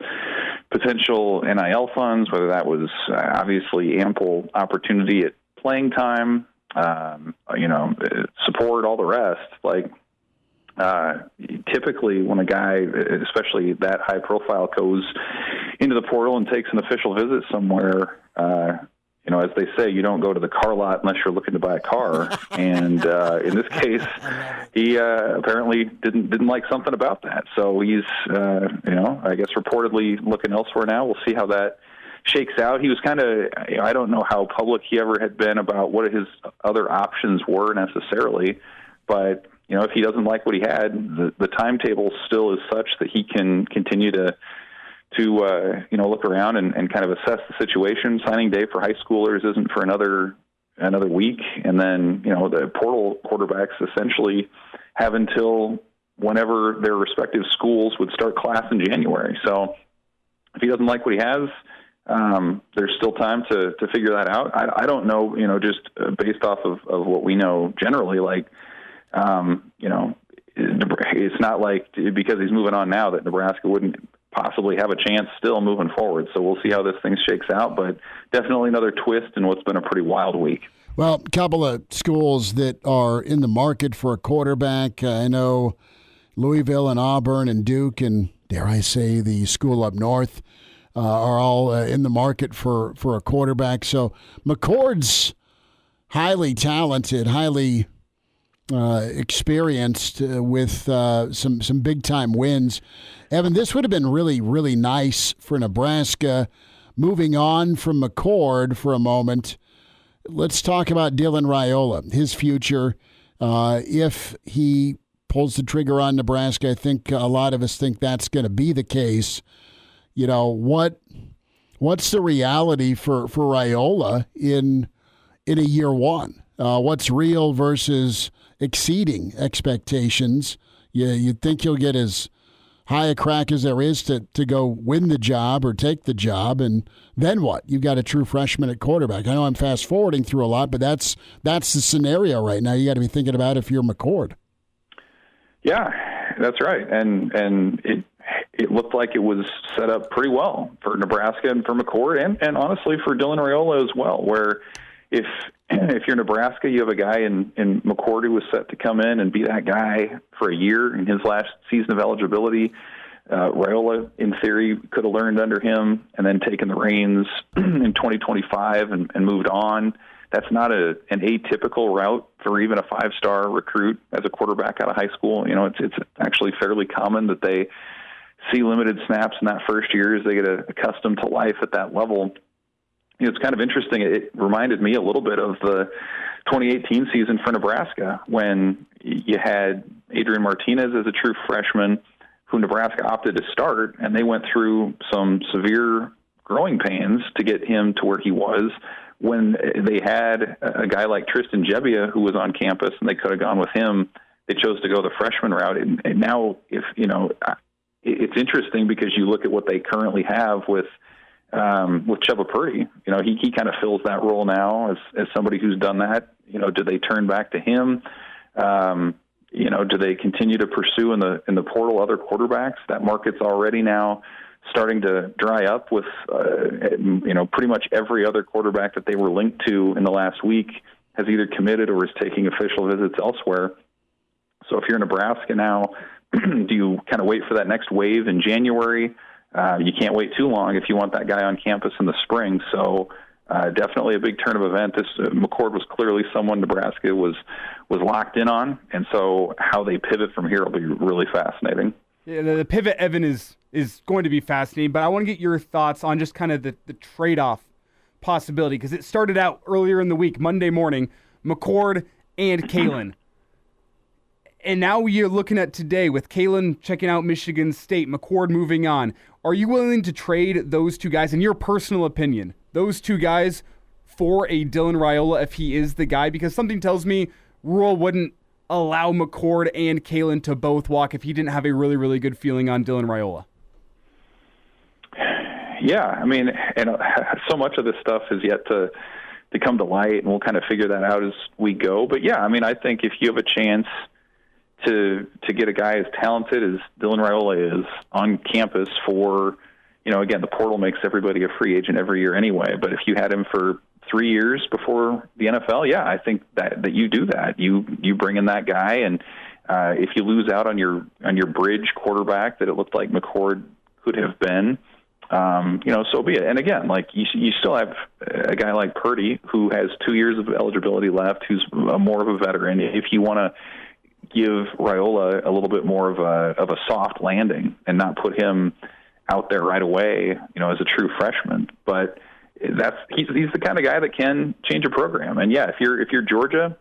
potential NIL funds, whether that was obviously ample opportunity at playing time, support, all the rest. Typically when a guy, especially that high profile, goes into the portal and takes an official visit somewhere, as they say, you don't go to the car lot unless you're looking to buy a car. And in this case, he apparently didn't like something about that. So he's, I guess reportedly looking elsewhere now. We'll see how that shakes out. He was kind of, I don't know how public he ever had been about what his other options were necessarily, but if he doesn't like what he had, the timetable still is such that he can continue to look around and kind of assess the situation. Signing day for high schoolers isn't for another week, and then the portal quarterbacks essentially have until whenever their respective schools would start class in January. So if he doesn't like what he has, there's still time to figure that out. I don't know, just based off of what we know generally, it's not like because he's moving on now that Nebraska wouldn't possibly have a chance still moving forward. So we'll see how this thing shakes out, but definitely another twist in what's been a pretty wild week. Well, a couple of schools that are in the market for a quarterback. I know Louisville and Auburn and Duke and, dare I say, the school up north are all in the market for a quarterback. So McCord's highly talented, highly experienced with some big-time wins. Evan, this would have been really, really nice for Nebraska. Moving on from McCord for a moment, let's talk about Dylan Raiola, his future. If he pulls the trigger on Nebraska, I think a lot of us think that's going to be the case. What's the reality for Raiola in a year one? What's real versus exceeding expectations? You'd think he'll get as high a crack as there is to go win the job or take the job, and then what? You've got a true freshman at quarterback. I know I'm fast forwarding through a lot, but that's the scenario right now. You got to be thinking about if you're McCord. Yeah, that's right, and it looked like it was set up pretty well for Nebraska and for McCord, and honestly for Dylan Raiola as well. Where if you're Nebraska, you have a guy in McCord who was set to come in and be that guy for a year in his last season of eligibility. Raiola, in theory, could have learned under him and then taken the reins in 2025 and moved on. That's not an atypical route for even a five-star recruit as a quarterback out of high school. It's actually fairly common that they see limited snaps in that first year as they get accustomed to life at that level. It's kind of interesting. It reminded me a little bit of the 2018 season for Nebraska when you had Adrian Martinez as a true freshman who Nebraska opted to start, and they went through some severe growing pains to get him to where he was when they had a guy like Tristan Gebbia who was on campus and they could have gone with him. They chose to go the freshman route. And now it's interesting because you look at what they currently have with Chubba Purdy. He kind of fills that role now as somebody who's done that. Do they turn back to him? Do they continue to pursue in the portal other quarterbacks? That market's already now starting to dry up with, pretty much every other quarterback that they were linked to in the last week has either committed or is taking official visits elsewhere. So if you're in Nebraska now, do you kind of wait for that next wave in January? You can't wait too long if you want that guy on campus in the spring. So definitely a big turn of event. This McCord was clearly someone Nebraska was locked in on, and so how they pivot from here will be really fascinating. Yeah, the pivot, Evan, is going to be fascinating, but I want to get your thoughts on just kind of the trade-off possibility, because it started out earlier in the week, Monday morning, McCord and Kaelin. And now you're looking at today with Kaelin checking out Michigan State, McCord moving on. Are you willing to trade those two guys, in your personal opinion, those two guys for a Dylan Raiola if he is the guy? Because something tells me Rule wouldn't allow McCord and Kaelin to both walk if he didn't have a really, really good feeling on Dylan Raiola. Yeah, I mean, and so much of this stuff is yet to come to light, and we'll kind of figure that out as we go. But yeah, I mean, I think if you have a chance to get a guy as talented as Dylan Raiola is on campus for, again, the portal makes everybody a free agent every year anyway. But if you had him for 3 years before the NFL, yeah, I think that you do that. You bring in that guy, and if you lose out on your bridge quarterback that it looked like McCord could have been, so be it. And again, like you still have a guy like Purdy who has 2 years of eligibility left, who's more of a veteran. If you want to give Raiola a little bit more of a soft landing and not put him out there right away, as a true freshman. But he's the kind of guy that can change a program. And yeah, if you're Georgia,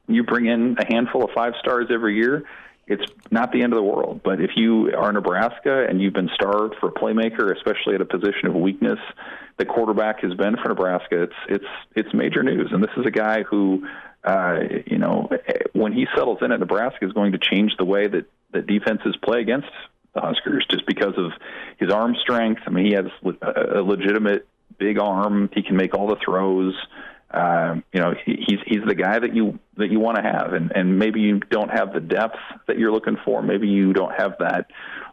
you bring in a handful of 5 stars every year, it's not the end of the world. But if you are Nebraska and you've been starved for a playmaker, especially at a position of weakness, the quarterback has been for Nebraska, it's major news. And this is a guy who, when he settles in at Nebraska, is going to change the way that defenses play against the Huskers, just because of his arm strength. I mean, he has a legitimate big arm. He can make all the throws. He's the guy that you want to have, and maybe you don't have the depth that you're looking for. Maybe you don't have that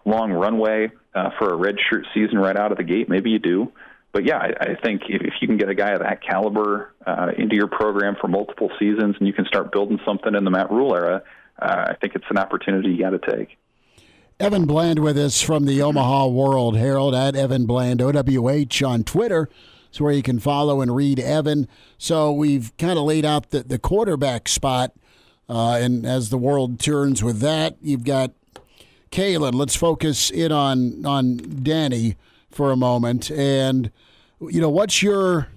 long runway for a redshirt season right out of the gate. Maybe you do. But yeah, I think if you can get a guy of that caliber into your program for multiple seasons, and you can start building something in the Matt Rule era, I think it's an opportunity you got to take. Evan Bland with us from the Omaha World Herald at Evan Bland, OWH on Twitter. It's where you can follow and read Evan. So we've kind of laid out the quarterback spot, and as the world turns with that, you've got Kaelin. Let's focus in on Danny for a moment. And, what's your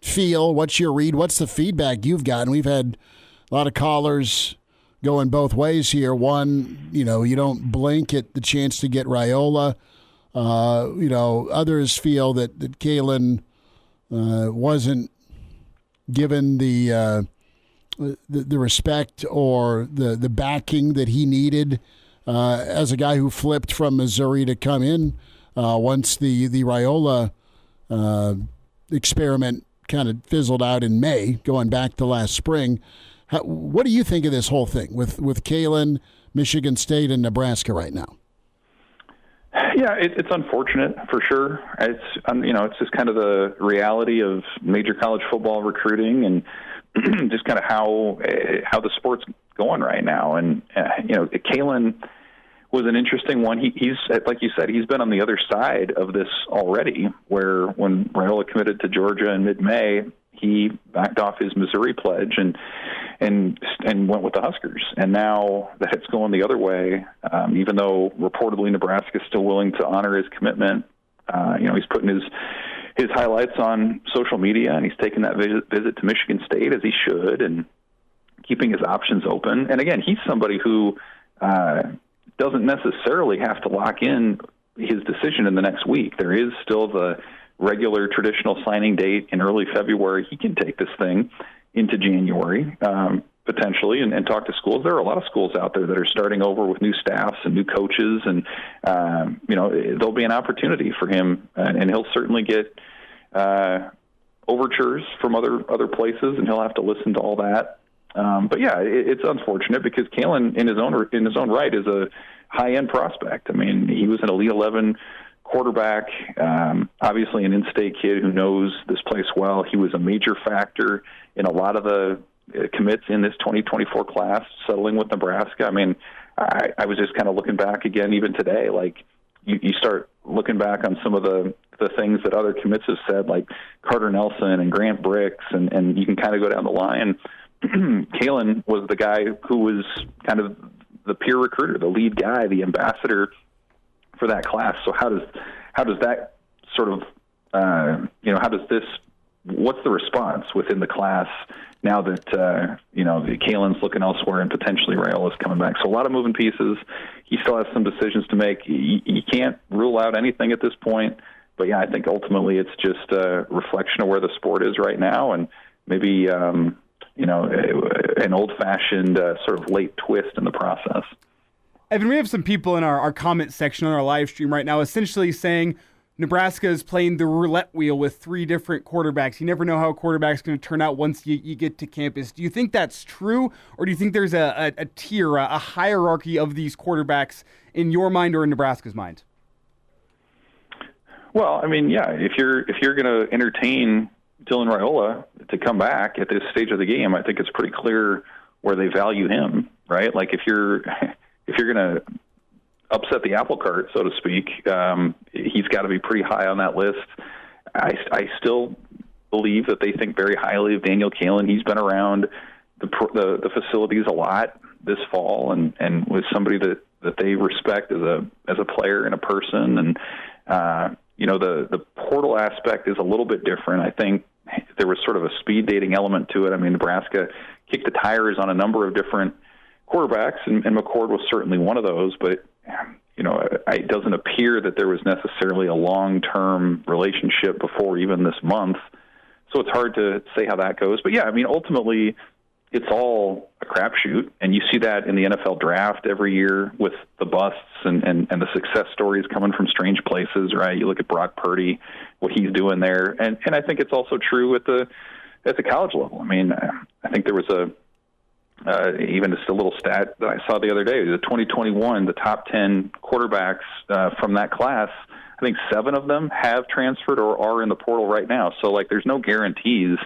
feel? What's your read? What's the feedback you've gotten? We've had a lot of callers going both ways here. One, you don't blink at the chance to get Raiola. Others feel that Kaelin wasn't given the respect or the backing that he needed as a guy who flipped from Missouri to come in once the Raiola experiment kind of fizzled out in May, going back to last spring. What do you think of this whole thing with Kaelin, Michigan State, and Nebraska right now? Yeah, it's unfortunate for sure. It's just kind of the reality of major college football recruiting and just kind of how the sport's going right now. And Kaelin was an interesting one. He's like you said, he's been on the other side of this already. Where when Raiola committed to Georgia in mid-May, he backed off his Missouri pledge and went with the Huskers. And now that it's going the other way, even though reportedly Nebraska is still willing to honor his commitment, he's putting his highlights on social media, and he's taking that visit to Michigan State as he should, and keeping his options open. And again, he's somebody who doesn't necessarily have to lock in his decision in the next week. There is still the regular traditional signing date in early February. He can take this thing into January, potentially, and talk to schools. There are a lot of schools out there that are starting over with new staffs and new coaches, and there'll be an opportunity for him, and he'll certainly get overtures from other places, and he'll have to listen to all that. But yeah, it's unfortunate because Kaelin, in his own right, is a high-end prospect. I mean, he was an Elite 11 quarterback, obviously an in-state kid who knows this place well. He was a major factor in a lot of the commits in this 2024 class, settling with Nebraska. I mean, I was just kind of looking back again, even today, like you start looking back on some of the things that other commits have said, like Carter Nelson and Grant Bricks, and you can kind of go down the line. Kaelin was the guy who was kind of the peer recruiter, the lead guy, the ambassador for that class. So how does that sort of what's the response within the class now that the Kaelin's looking elsewhere and potentially Raiola's coming back? So a lot of moving pieces. He still has some decisions to make. He can't rule out anything at this point. But yeah, I think ultimately it's just a reflection of where the sport is right now, and maybe an old-fashioned sort of late twist in the process. Evan, we have some people in our comment section on our live stream right now essentially saying Nebraska is playing the roulette wheel with three different quarterbacks. You never know how a quarterback's going to turn out once you get to campus. Do you think that's true, or do you think there's a tier, a hierarchy of these quarterbacks in your mind or in Nebraska's mind? Well, I mean, yeah, if you're going to entertain Dylan Raiola to come back at this stage of the game, I think it's pretty clear where they value him, right? Like if you're going to upset the apple cart, so to speak, he's got to be pretty high on that list. I still believe that they think very highly of Daniel Kaelin. He's been around the facilities a lot this fall, and was somebody that they respect as a player and a person. And the portal aspect is a little bit different. I think there was sort of a speed dating element to it. I mean, Nebraska kicked the tires on a number of different quarterbacks, and McCord was certainly one of those, but it doesn't appear that there was necessarily a long-term relationship before even this month. So it's hard to say how that goes. But yeah, I mean, ultimately, it's all a crapshoot. And you see that in the NFL draft every year with the busts and the success stories coming from strange places, right? You look at Brock Purdy, what he's doing there. And I think it's also true at the college level. I mean, I think there was even just a little stat that I saw the other day, the 2021, the top 10 quarterbacks from that class, I think 7 of them have transferred or are in the portal right now. So, like, there's no guarantees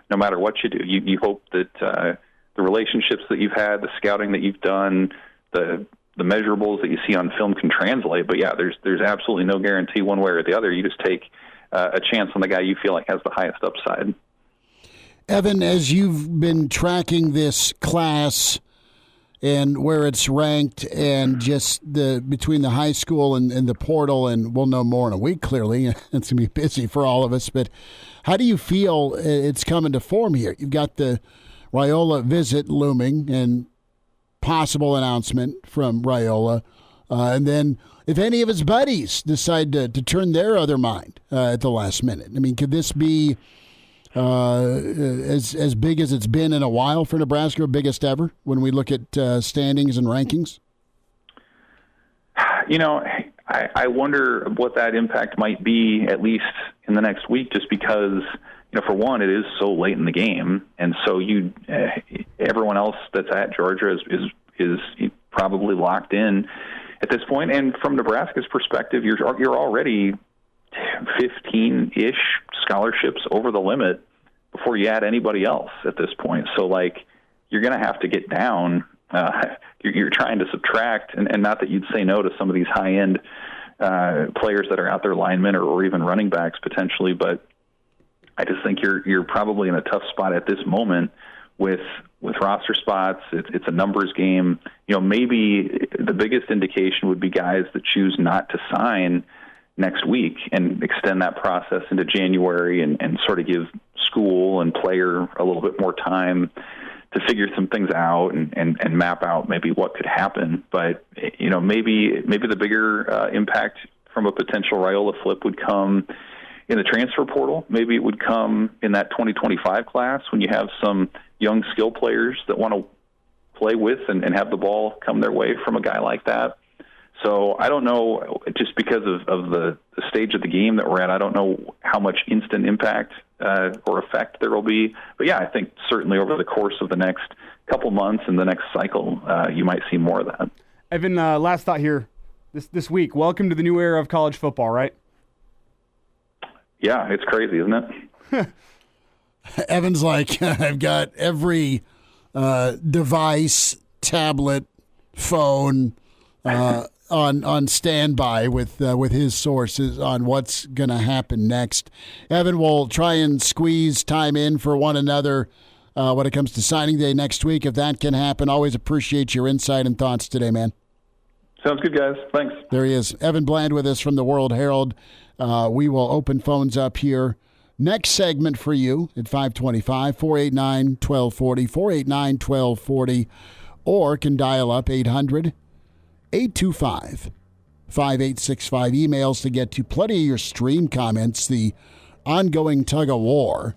no matter what you do. You hope that the relationships that you've had, the scouting that you've done, the measurables that you see on film can translate. But, yeah, there's absolutely no guarantee one way or the other. You just take a chance on the guy you feel like has the highest upside. Evan, as you've been tracking this class and where it's ranked and just between the high school and the portal, and we'll know more in a week, clearly. It's going to be busy for all of us. But how do you feel it's coming to form here? You've got the Raiola visit looming and possible announcement from Raiola. And then if any of his buddies decide to turn their other mind at the last minute. I mean, could this be as big as it's been in a while for Nebraska, or biggest ever when we look at standings and rankings? You know, I wonder what that impact might be, at least in the next week, just because, you know, for one, it is so late in the game, and so everyone else that's at Georgia is probably locked in at this point. And from Nebraska's perspective, you're already 15-ish scholarships over the limit before you add anybody else at this point. So, like, you're going to have to get down. You're trying to subtract, and not that you'd say no to some of these high-end players that are out there, linemen or even running backs potentially, but I just think you're probably in a tough spot at this moment with roster spots. It's a numbers game. You know, maybe the biggest indication would be guys that choose not to sign next week and extend that process into January and sort of give school and player a little bit more time to figure some things out and map out maybe what could happen. But, you know, maybe the bigger impact from a potential Raiola flip would come in the transfer portal. Maybe it would come in that 2025 class when you have some young skill players that want to play with and have the ball come their way from a guy like that. So I don't know, just because of the stage of the game that we're at, I don't know how much instant impact or effect there will be. But, yeah, I think certainly over the course of the next couple months and the next cycle, you might see more of that. Evan, last thought here. This week, welcome to the new era of college football, right? Yeah, it's crazy, isn't it? Evan's like, I've got every device, tablet, phone, on standby with his sources on what's going to happen next. Evan will try and squeeze time in for one another when it comes to signing day next week, if that can happen. Always appreciate your insight and thoughts today, man. Sounds good, guys. Thanks. There he is. Evan Bland with us from the World Herald. We will open phones up here. Next segment for you at 525, 489-1240, 489-1240, or can dial up 800-825-5865. Emails to get to. Plenty of your stream comments, the ongoing tug-of-war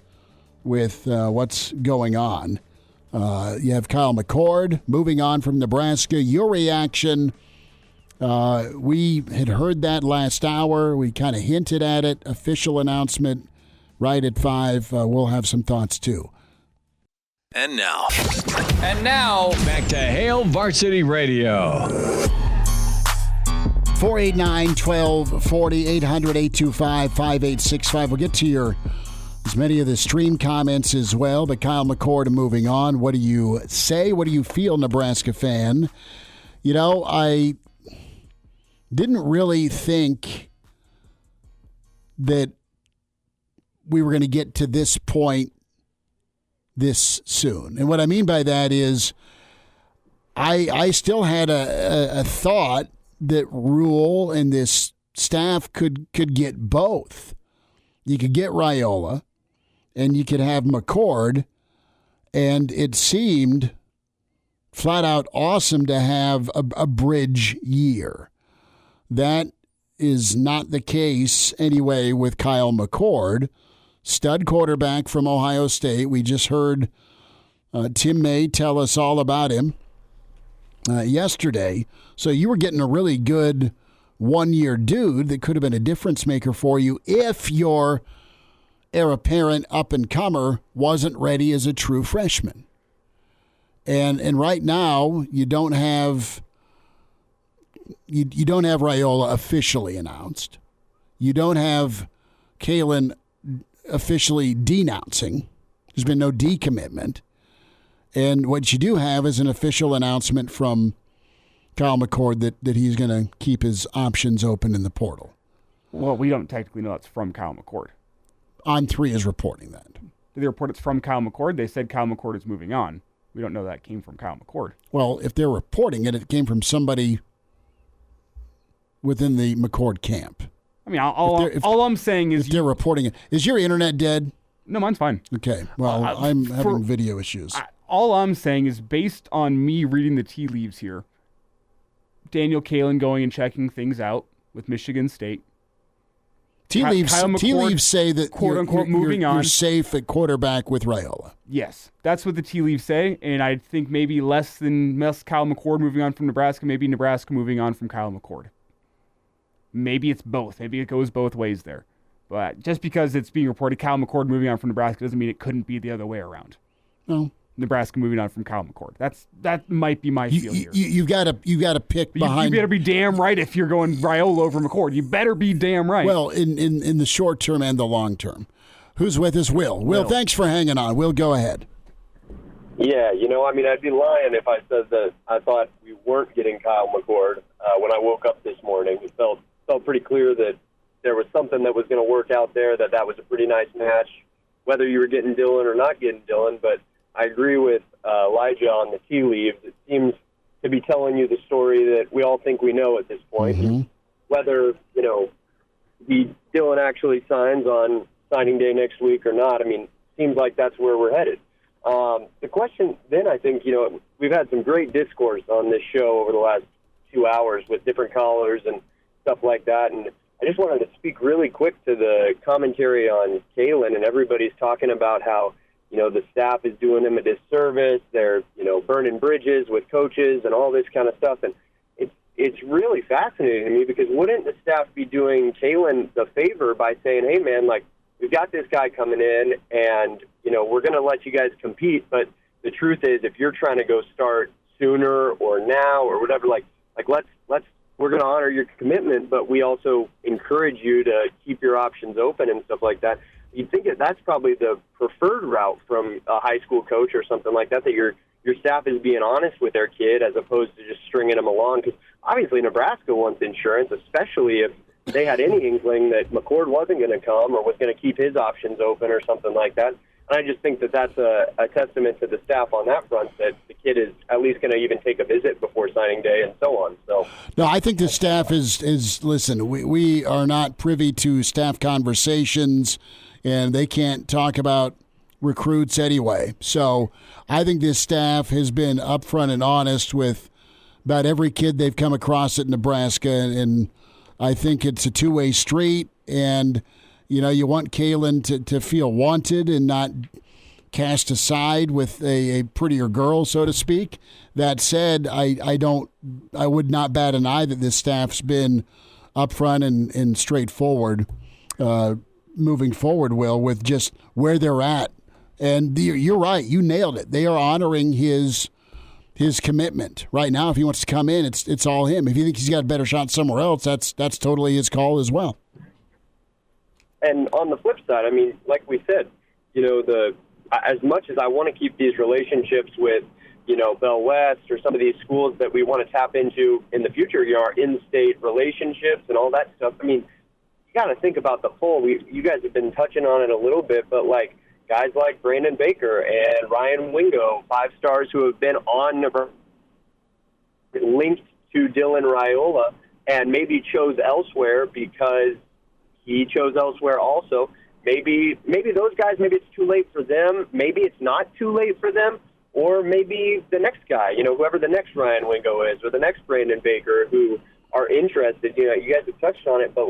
with what's going on. You have Kyle McCord moving on from Nebraska. Your reaction. We had heard that last hour. We kind of hinted at it. Official announcement right at 5. We'll have some thoughts, too. And now, back to Hail Varsity Radio. 489-1240, 800-825-5865. We'll get to as many of the stream comments as well. But Kyle McCord moving on. What do you say? What do you feel, Nebraska fan? You know, I didn't really think that we were going to get to this point this soon. And what I mean by that is I still had a thought that Rule and this staff could get both. You could get Raiola and you could have McCord, and it seemed flat out awesome to have a bridge year. That is not the case anyway with Kyle McCord, stud quarterback from Ohio State. We just heard Tim May tell us all about him yesterday. So you were getting a really good one-year dude that could have been a difference maker for you if your heir apparent up-and-comer wasn't ready as a true freshman. And right now, you don't have Raiola officially announced. You don't have Kaelin officially denouncing. There's been no decommitment. And what you do have is an official announcement from Kyle McCord that he's going to keep his options open in the portal. Well, we don't technically know that's from Kyle McCord. On3 is reporting that. Did they report it's from Kyle McCord? They said Kyle McCord is moving on. We don't know that came from Kyle McCord. Well, if they're reporting it, it came from somebody within the McCord camp. I mean, all I'm saying is... If they're reporting it. Is your internet dead? No, mine's fine. Okay. Well, I'm having video issues. All I'm saying is based on me reading the tea leaves here, Daniel Kaelin going and checking things out with Michigan State. Tea leaves say that quote-unquote moving on. You're safe at quarterback with Raiola. Yes, that's what the tea leaves say, and I think maybe less Kyle McCord moving on from Nebraska, maybe Nebraska moving on from Kyle McCord. Maybe it's both. Maybe it goes both ways there. But just because it's being reported Kyle McCord moving on from Nebraska doesn't mean it couldn't be the other way around. No. Nebraska moving on from Kyle McCord. That might be my feel here. You've got to pick behind. You better be damn right if you're going Raiola over McCord. You better be damn right. Well, in the short term and the long term. Who's with us? Will, thanks for hanging on. Will, go ahead. Yeah, I'd be lying if I said that I thought we weren't getting Kyle McCord when I woke up this morning. It felt pretty clear that there was something that was going to work out there, that was a pretty nice match, whether you were getting Dylan or not getting Dylan. But I agree with Elijah on the tea leaves. It seems to be telling you the story that we all think we know at this point. Mm-hmm. Whether, Dylan actually signs on signing day next week or not, seems like that's where we're headed. The question then, I think, we've had some great discourse on this show over the last 2 hours with different callers and stuff like that. And I just wanted to speak really quick to the commentary on Kaelin, and everybody's talking about how, the staff is doing them a disservice. They're, burning bridges with coaches and all this kind of stuff. And it's really fascinating to me because wouldn't the staff be doing Kaelin the favor by saying, hey, man, we've got this guy coming in and, we're going to let you guys compete. But the truth is, if you're trying to go start sooner or now or whatever, we're going to honor your commitment, but we also encourage you to keep your options open and stuff like that. You'd think that's probably the preferred route from a high school coach or something like that your staff is being honest with their kid as opposed to just stringing them along. Because obviously Nebraska wants insurance, especially if they had any inkling that McCord wasn't going to come or was going to keep his options open or something like that. And I just think that's a testament to the staff on that front, that the kid is at least going to even take a visit before signing day and so on. So, no, I think the staff is listen, we are not privy to staff conversations, and they can't talk about recruits anyway. So I think this staff has been upfront and honest with about every kid they've come across at Nebraska, and I think it's a two-way street, and you want Kaelin to feel wanted and not cast aside with a prettier girl, so to speak. That said, I would not bat an eye that this staff's been upfront and straightforward moving forward, Will, with just where they're at. And you're right, you nailed it. They are honoring his commitment. Right now, if he wants to come in, it's all him. If he thinks he's got a better shot somewhere else, that's totally his call as well. And on the flip side, like we said, as much as I want to keep these relationships with, Bell West or some of these schools that we want to tap into in the future, our in-state relationships and all that stuff. You got to think about the whole. You guys have been touching on it a little bit, but guys like Brandon Baker and Ryan Wingo, 5 stars who have been on Nebraska, linked to Dylan Raiola, and maybe chose elsewhere because he chose elsewhere also. Maybe those guys, maybe it's too late for them. Maybe it's not too late for them. Or maybe the next guy, whoever the next Ryan Wingo is or the next Brandon Baker who are interested. You guys have touched on it, but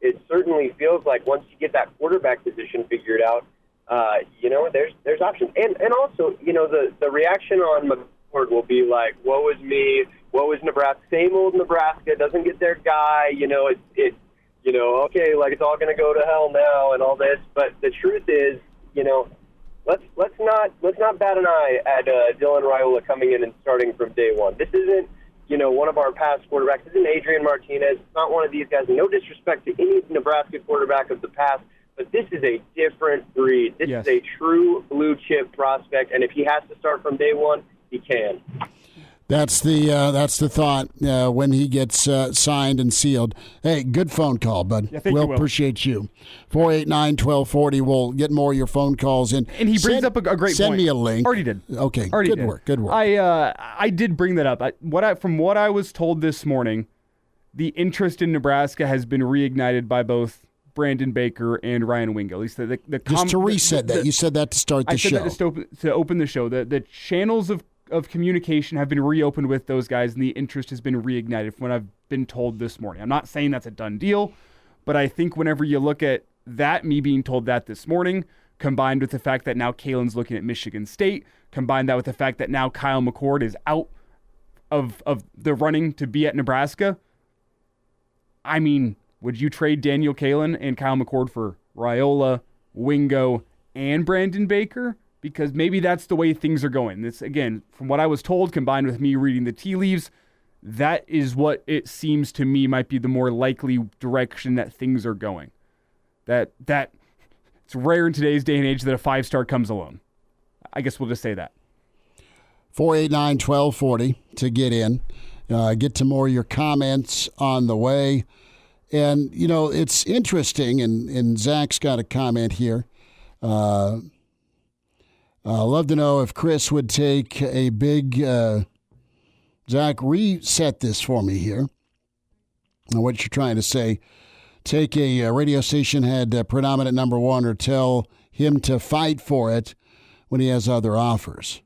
it certainly feels like once you get that quarterback position figured out, there's options. And also, the reaction on McCord will be like, woe is me, woe is Nebraska, same old Nebraska, doesn't get their guy, okay, like it's all going to go to hell now and all this. But the truth is, let's not bat an eye at Dylan Raiola coming in and starting from day one. This isn't, one of our past quarterbacks. This isn't Adrian Martinez. It's not one of these guys. And no disrespect to any Nebraska quarterback of the past, but this is a different breed. This is a true blue chip prospect, and if he has to start from day one, he can. That's the thought when he gets signed and sealed. Hey, good phone call, bud. Yeah, we'll appreciate you. 489-1240. We'll get more of your phone calls in. And he brings up a great point. Send me a link. Already did. Okay. Already good did. work. Good work. I did bring that up. From what I was told this morning, the interest in Nebraska has been reignited by both Brandon Baker and Ryan Wingo. At least just to reset that. You said that to start the show. I said that to open the show. The channels of communication have been reopened with those guys, and the interest has been reignited from what I've been told this morning. I'm not saying that's a done deal, but I think whenever you look at that, me being told that this morning, combined with the fact that now Kaelin's looking at Michigan State, combine that with the fact that now Kyle McCord is out of the running to be at Nebraska, I mean, would you trade Daniel Kaelin and Kyle McCord for Raiola, Wingo, and Brandon Baker? Because maybe that's the way things are going. This, again, from what I was told, combined with me reading the tea leaves, that is what it seems to me might be the more likely direction that things are going. That it's rare in today's day and age that a 5-star comes alone. I guess we'll just say that. 489-1240 to get in. Get to more of your comments on the way. And, it's interesting, and Zach's got a comment here. I'd love to know if Chris would take a big Zach, reset this for me here. What you're trying to say, take a radio station had predominant number one, or tell him to fight for it when he has other offers.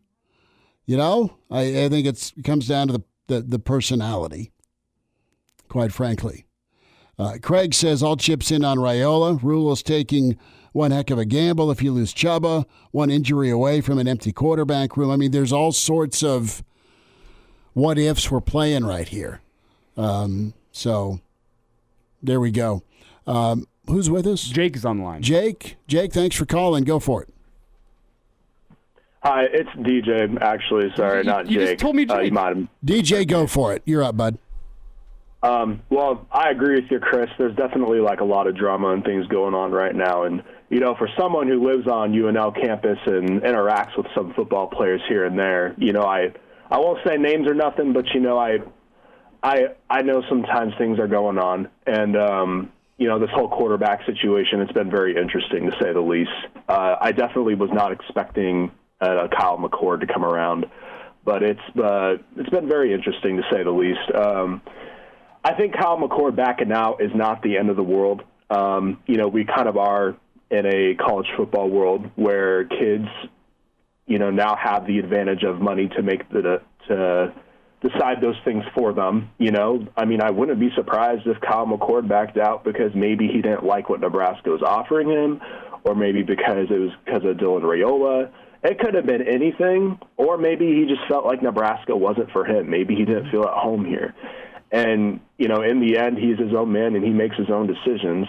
I think it comes down to the personality, quite frankly. Craig says all chips in on Raiola. Rule is taking one heck of a gamble if you lose Chuba, one injury away from an empty quarterback room. I mean, there's all sorts of what ifs we're playing right here. So there we go. Who's with us? Jake is on the line. Jake, thanks for calling. Go for it. Hi, it's DJ, actually. Sorry, not Jake. You just told me Jake. DJ, go for it. You're up, bud. Well, I agree with you, Chris. There's definitely a lot of drama and things going on right now. And, for someone who lives on UNL campus and interacts with some football players here and there, I won't say names or nothing, but, I know sometimes things are going on. And, this whole quarterback situation, it's been very interesting to say the least. I definitely was not expecting Kyle McCord to come around, but it's been very interesting to say the least. I think Kyle McCord backing out is not the end of the world. We kind of are in a college football world where kids, now have the advantage of money to make to decide those things for them. I wouldn't be surprised if Kyle McCord backed out because maybe he didn't like what Nebraska was offering him, or maybe because it was because of Dylan Raiola. It could have been anything, or maybe he just felt like Nebraska wasn't for him. Maybe he didn't feel at home here. And, in the end, he's his own man and he makes his own decisions.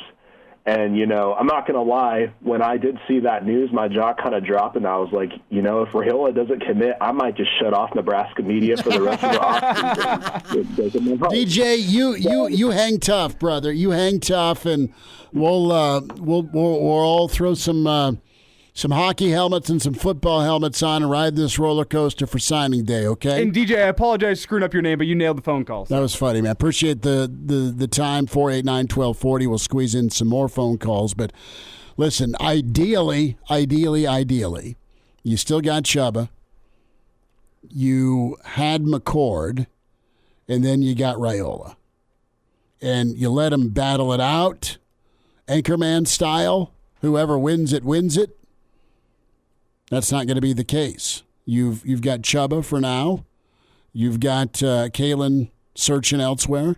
And, I'm not going to lie, when I did see that news, my jaw kind of dropped and I was like, if Raiola doesn't commit, I might just shut off Nebraska media for the rest of the offseason. DJ, you hang tough, brother. You hang tough, and we'll all throw some hockey helmets and some football helmets on and ride this roller coaster for signing day, okay? And DJ, I apologize for screwing up your name, but you nailed the phone call. That was funny, man. Appreciate the time, 489-1240. We'll squeeze in some more phone calls. But listen, ideally, you still got Chuba. You had McCord, and then you got Raiola. And you let them battle it out, Anchorman style. Whoever wins it, wins it. That's not going to be the case. You've got Chuba for now. You've got Kaelin searching elsewhere.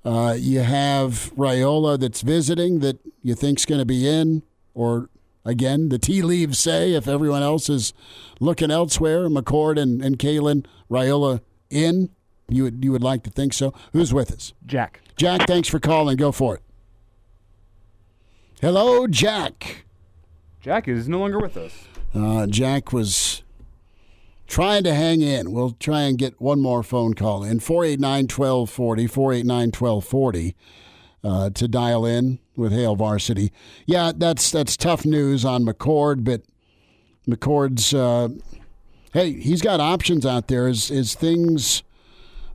You have Raiola that's visiting that you think's going to be in, or again, the tea leaves say, if everyone else is looking elsewhere, McCord and Kaelin, Raiola in. You would like to think so. Who's with us? Jack. Jack, thanks for calling. Go for it. Hello, Jack. Jack is no longer with us. Jack was trying to hang in. We'll try and get one more phone call in. 489-1240, 489-1240 to dial in with Hail Varsity. Yeah, that's tough news on McCord, but McCord's, hey, he's got options out there as things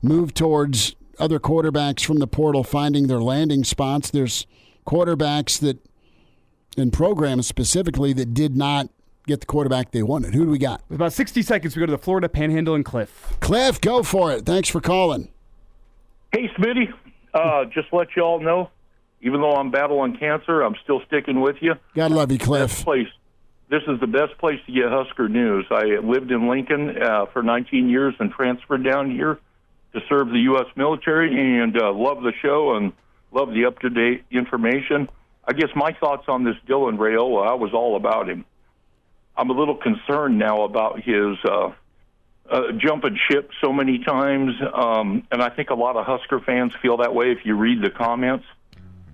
move towards other quarterbacks from the portal finding their landing spots. There's quarterbacks that, in programs specifically, that did not get the quarterback they wanted. Who do we got? With about 60 seconds, we go to the Florida Panhandle and Cliff. Cliff, go for it. Thanks for calling. Hey, Smitty. Just let you all know, even though I'm battling cancer, I'm still sticking with you. God love you, Cliff. This is the best place to get Husker news. I lived in Lincoln for 19 years and transferred down here to serve the U.S. military, and love the show and love the up-to-date information. I guess my thoughts on this Dylan Raiola, I was all about him. I'm a little concerned now about his jumping ship so many times, and I think a lot of Husker fans feel that way if you read the comments.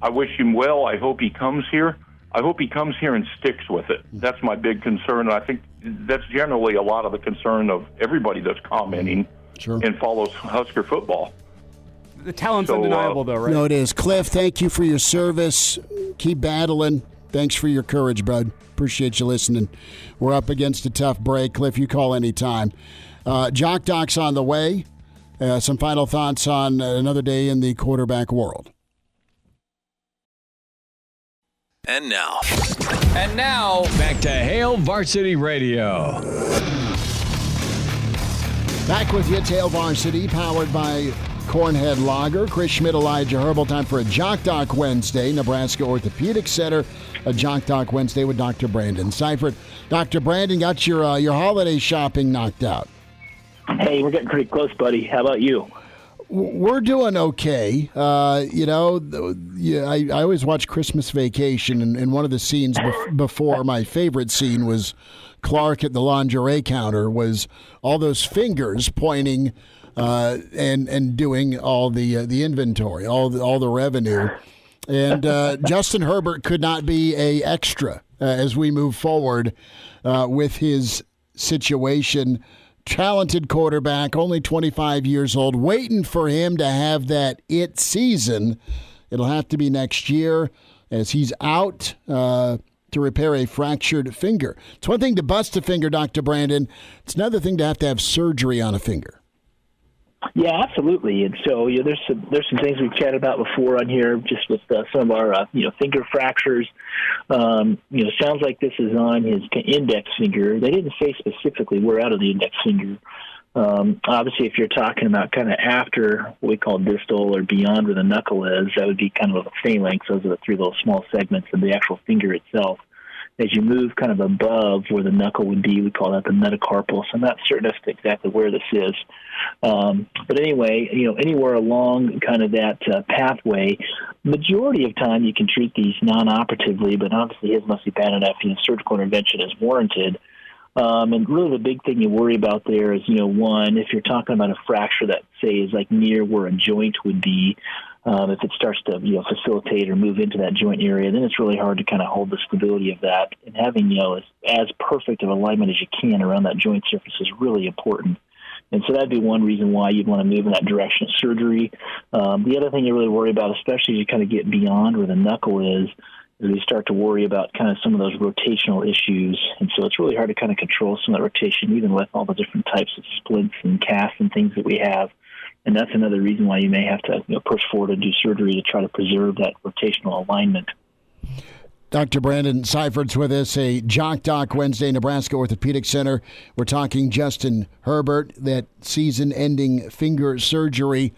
I wish him well. I hope he comes here. I hope he comes here and sticks with it. That's my big concern. I think that's generally a lot of the concern of everybody that's commenting and follows Husker football. The talent's undeniable, though, right? No, it is. Cliff, thank you for your service. Keep battling. Thanks for your courage, bud. Appreciate you listening. We're up against a tough break. Cliff, you call anytime. Jock Doc's on the way. Some final thoughts on another day in the quarterback world. And now, back to Hail Varsity Radio. Back with you, Hail Varsity, powered by Cornhead Lager. Chris Schmidt, Elijah Herbel. Time for a Jock Doc Wednesday. Nebraska Orthopedic Center. A Jock Doc Wednesday with Dr. Brandon Seifert. Dr. Brandon, got your holiday shopping knocked out. Hey, we're getting pretty close, buddy. How about you? We're doing okay. I always watch Christmas Vacation, and one of the scenes before, my favorite scene was Clark at the lingerie counter, was all those fingers pointing and doing all the inventory, all the revenue. And Justin Herbert could not be a extra as we move forward with his situation. Talented quarterback, only 25 years old, waiting for him to have that it season. It'll have to be next year as he's out to repair a fractured finger. It's one thing to bust a finger, Dr. Brandon. It's another thing to have surgery on a finger. Yeah, absolutely. And so there's some things we've chatted about before on here, just with some of our finger fractures. Sounds like this is on his index finger. They didn't say specifically where out of the index finger. Obviously, if you're talking about kind of after what we call distal or beyond where the knuckle is, that would be kind of a phalanx. Those are the three little small segments of the actual finger itself. As you move kind of above where the knuckle would be, we call that the metacarpal. So I'm not certain as to exactly where this is. But anyway, anywhere along kind of that pathway, majority of time you can treat these non-operatively, but obviously his must be bad enough. Surgical intervention is warranted. And really the big thing you worry about there is, one, if you're talking about a fracture that, say, is like near where a joint would be, if it starts to facilitate or move into that joint area, then it's really hard to kind of hold the stability of that. And having as perfect of alignment as you can around that joint surface is really important. And so that'd be one reason why you'd want to move in that direction of surgery. The other thing you really worry about, especially as you kind of get beyond where the knuckle is we start to worry about kind of some of those rotational issues. And so it's really hard to kind of control some of that rotation, even with all the different types of splints and casts and things that we have. And that's another reason why you may have to push forward and do surgery to try to preserve that rotational alignment. Dr. Brandon Seifert's with us, a Jock Doc Wednesday, Nebraska Orthopedic Center. We're talking Justin Herbert, that season-ending finger surgery.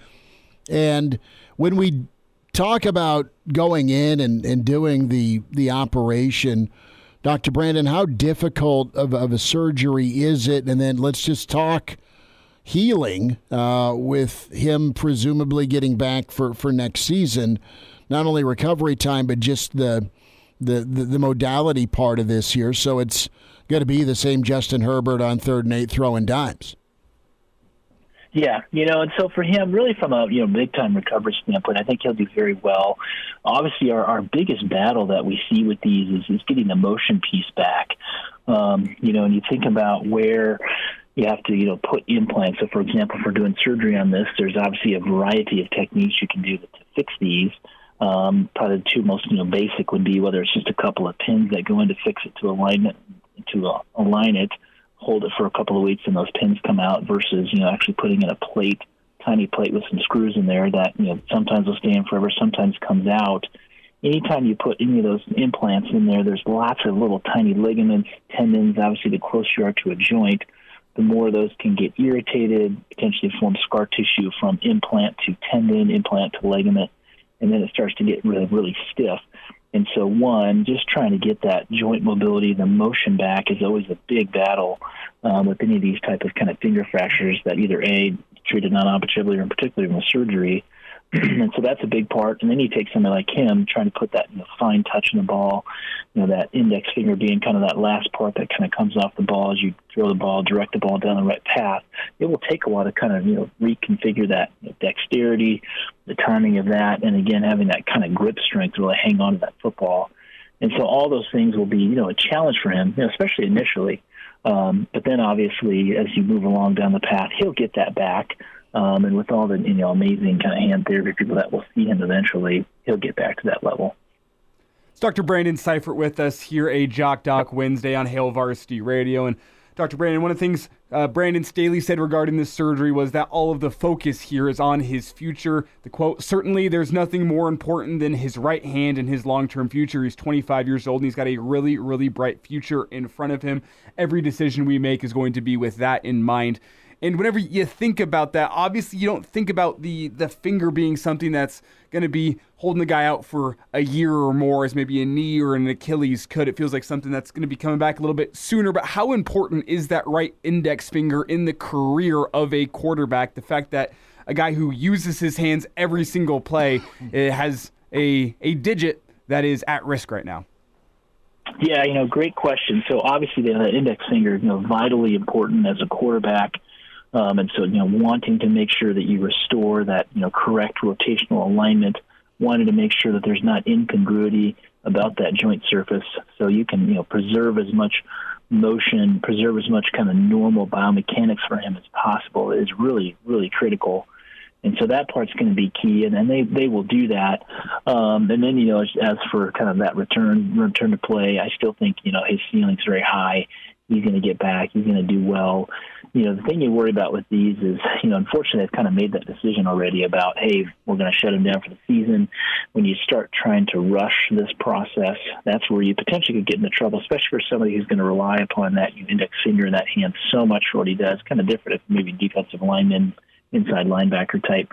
And when we talk about going in and doing the operation, Dr. Brandon, how difficult of a surgery is it? And then let's just talk healing with him presumably getting back for next season. Not only recovery time, but just the the modality part of this here. So it's going to be the same Justin Herbert on 3rd and 8 throwing dimes. Yeah, and so for him, really from a big-time recovery standpoint, I think he'll do very well. Obviously, our biggest battle that we see with these is getting the motion piece back. And you think about where you have to, put implants. So, for example, for doing surgery on this, there's obviously a variety of techniques you can do to fix these. Probably the two most, basic would be whether it's just a couple of pins that go in to fix it to align it, hold it for a couple of weeks, and those pins come out versus, actually putting in a plate, tiny plate with some screws in there that, sometimes will stay in forever, sometimes comes out. Anytime you put any of those implants in there, there's lots of little tiny ligaments, tendons. Obviously, the closer you are to a joint, the more those can get irritated, potentially form scar tissue from implant to tendon, implant to ligament, and then it starts to get really, really stiff. And so, just trying to get that joint mobility, the motion back is always a big battle with any of these type of kind of finger fractures that either treated non-operatively or in particular with surgery. And so that's a big part. And then you take somebody like him, trying to put that fine touch in the ball, that index finger being kind of that last part that kind of comes off the ball as you throw the ball, direct the ball down the right path. It will take a while to kind of reconfigure that dexterity, the timing of that, and again having that kind of grip strength to really hang on to that football. And so all those things will be a challenge for him, especially initially. But then obviously as you move along down the path, he'll get that back. And with all the amazing kind of hand therapy people that will see him eventually, he'll get back to that level. It's Dr. Brandon Seifert with us here, a Jock Doc Wednesday on Hail Varsity Radio. And Dr. Brandon, one of the things Brandon Staley said regarding this surgery was that all of the focus here is on his future. The quote, "Certainly there's nothing more important than his right hand and his long-term future. He's 25 years old and he's got a really, really bright future in front of him. Every decision we make is going to be with that in mind." And whenever you think about that, obviously you don't think about the finger being something that's going to be holding the guy out for a year or more as maybe a knee or an Achilles could. It feels like something that's going to be coming back a little bit sooner. But how important is that right index finger in the career of a quarterback? The fact that a guy who uses his hands every single play has a digit that is at risk right now. Yeah, great question. So obviously the index finger, vitally important as a quarterback. And so, wanting to make sure that you restore that, correct rotational alignment, wanting to make sure that there's not incongruity about that joint surface so you can, preserve as much motion, preserve as much kind of normal biomechanics for him as possible is really, really critical. And so that part's going to be key, and then they will do that. And then, as for kind of that return to play, I still think, his ceiling's very high. He's going to get back. He's going to do well. The thing you worry about with these is, unfortunately, they've kind of made that decision already about, hey, we're going to shut him down for the season. When you start trying to rush this process, that's where you potentially could get into trouble, especially for somebody who's going to rely upon that index finger in that hand so much for what he does. Kind of different if maybe defensive lineman, inside linebacker type.